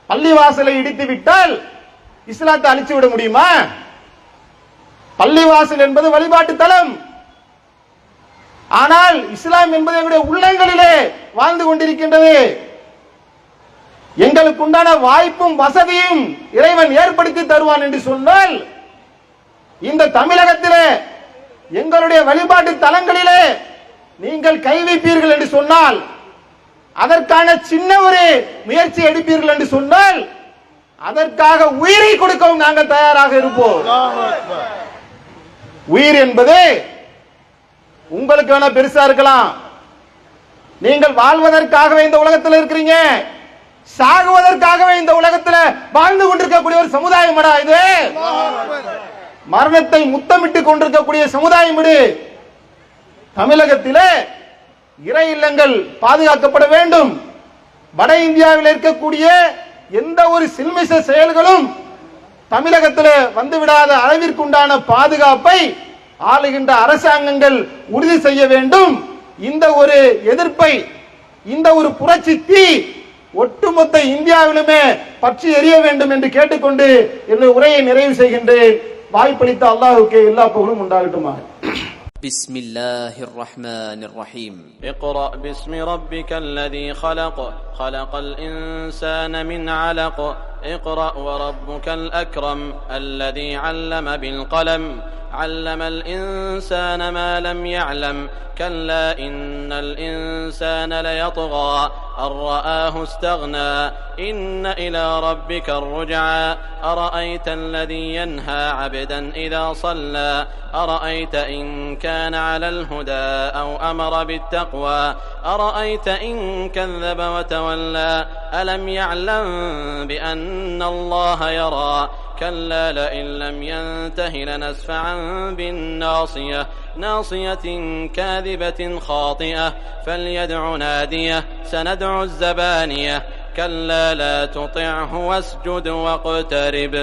S7: பள்ளிவாசலை இடித்து விட்டால் இஸ்லாத்தை அழிச்சு விட முடியுமா? பள்ளிவாசல் என்பது வழிபாட்டு தலம். ஆனால் இஸ்லாம் என்பது எங்களுடைய உள்ளங்களிலே வாழ்ந்து கொண்டிருக்கின்றது. எங்களுக்கு உண்டான வாய்ப்பும் வசதியும் இறைவன் ஏற்படுத்தி தருவான் என்று சொன்னால் இந்த தமிழகத்திலே எங்களுடைய வழிபாட்டு தலங்களிலே நீங்கள் கை வைப்பீர்கள் என்று சொன்னால், அதற்கான சின்ன ஒரு முயற்சி எடுப்பீர்கள் என்று சொன்னால் அதற்காக உயிரை கொடுக்கவும் நாங்கள் தயாராக இருப்போம். உயிர் என்பது உங்களுக்கு வேணா பெருசா இருக்கலாம். நீங்கள் வாழ்வதற்காகவே இந்த உலகத்தில் இருக்கிறீங்க, சாகுவதற்காகவே இந்த உலகத்தில் வாழ்ந்து கொண்டிருக்கக்கூடிய ஒரு சமுதாயம் இது. மரணத்தை முத்தமிட்டு கொண்டிருக்கக்கூடிய சமுதாயம் இது. தமிழகத்திலே இறை இல்லங்கள் பாதுகாக்கப்பட வேண்டும். வட இந்தியாவில் இருக்கக்கூடிய எந்த ஒரு சில்மிஷ செயல்களும் தமிழகத்தில் வந்துவிடாத அளவிற்குண்டான பாதுகாப்பை ஆளுகின்ற அரசாங்கங்கள் உறுதி செய்ய வேண்டும். இந்த ஒரு எதிர்ப்பை, இந்த ஒரு புரட்சி தீ ஒட்டுமொத்த இந்தியாவிலுமே பற்றி எரிய வேண்டும் என்று கேட்டுக்கொண்டு என்னுடைய உரையை நிறைவு செய்கின்றேன். வாய்ப்பளித்த அல்லாஹ்வுக்கே எல்லா புகழும் உண்டாகட்டுமாக.
S8: بسم الله الرحمن الرحيم.
S6: اقرأ باسم ربك الذي خلق خلق الإنسان من علق اقرأ وربك الأكرم الذي علم بالقلم علم الإنسان ما لم يعلم كلا إن الإنسان ليطغى أن رآه استغنى إن إلى ربك الرجعى أرأيت الذي ينهى عبدا إذا صلى أرأيت إن كان على الهدى أو أمر بالتقوى أرأيت إن كذب وتولى ألم يعلم بأن الله يرى كلا لئن لم ينته لنسفعا بالناصية ناصية كاذبة خاطئة فليدع ناديه سندع الزبانية كلا لا تطعه واسجد واقترب.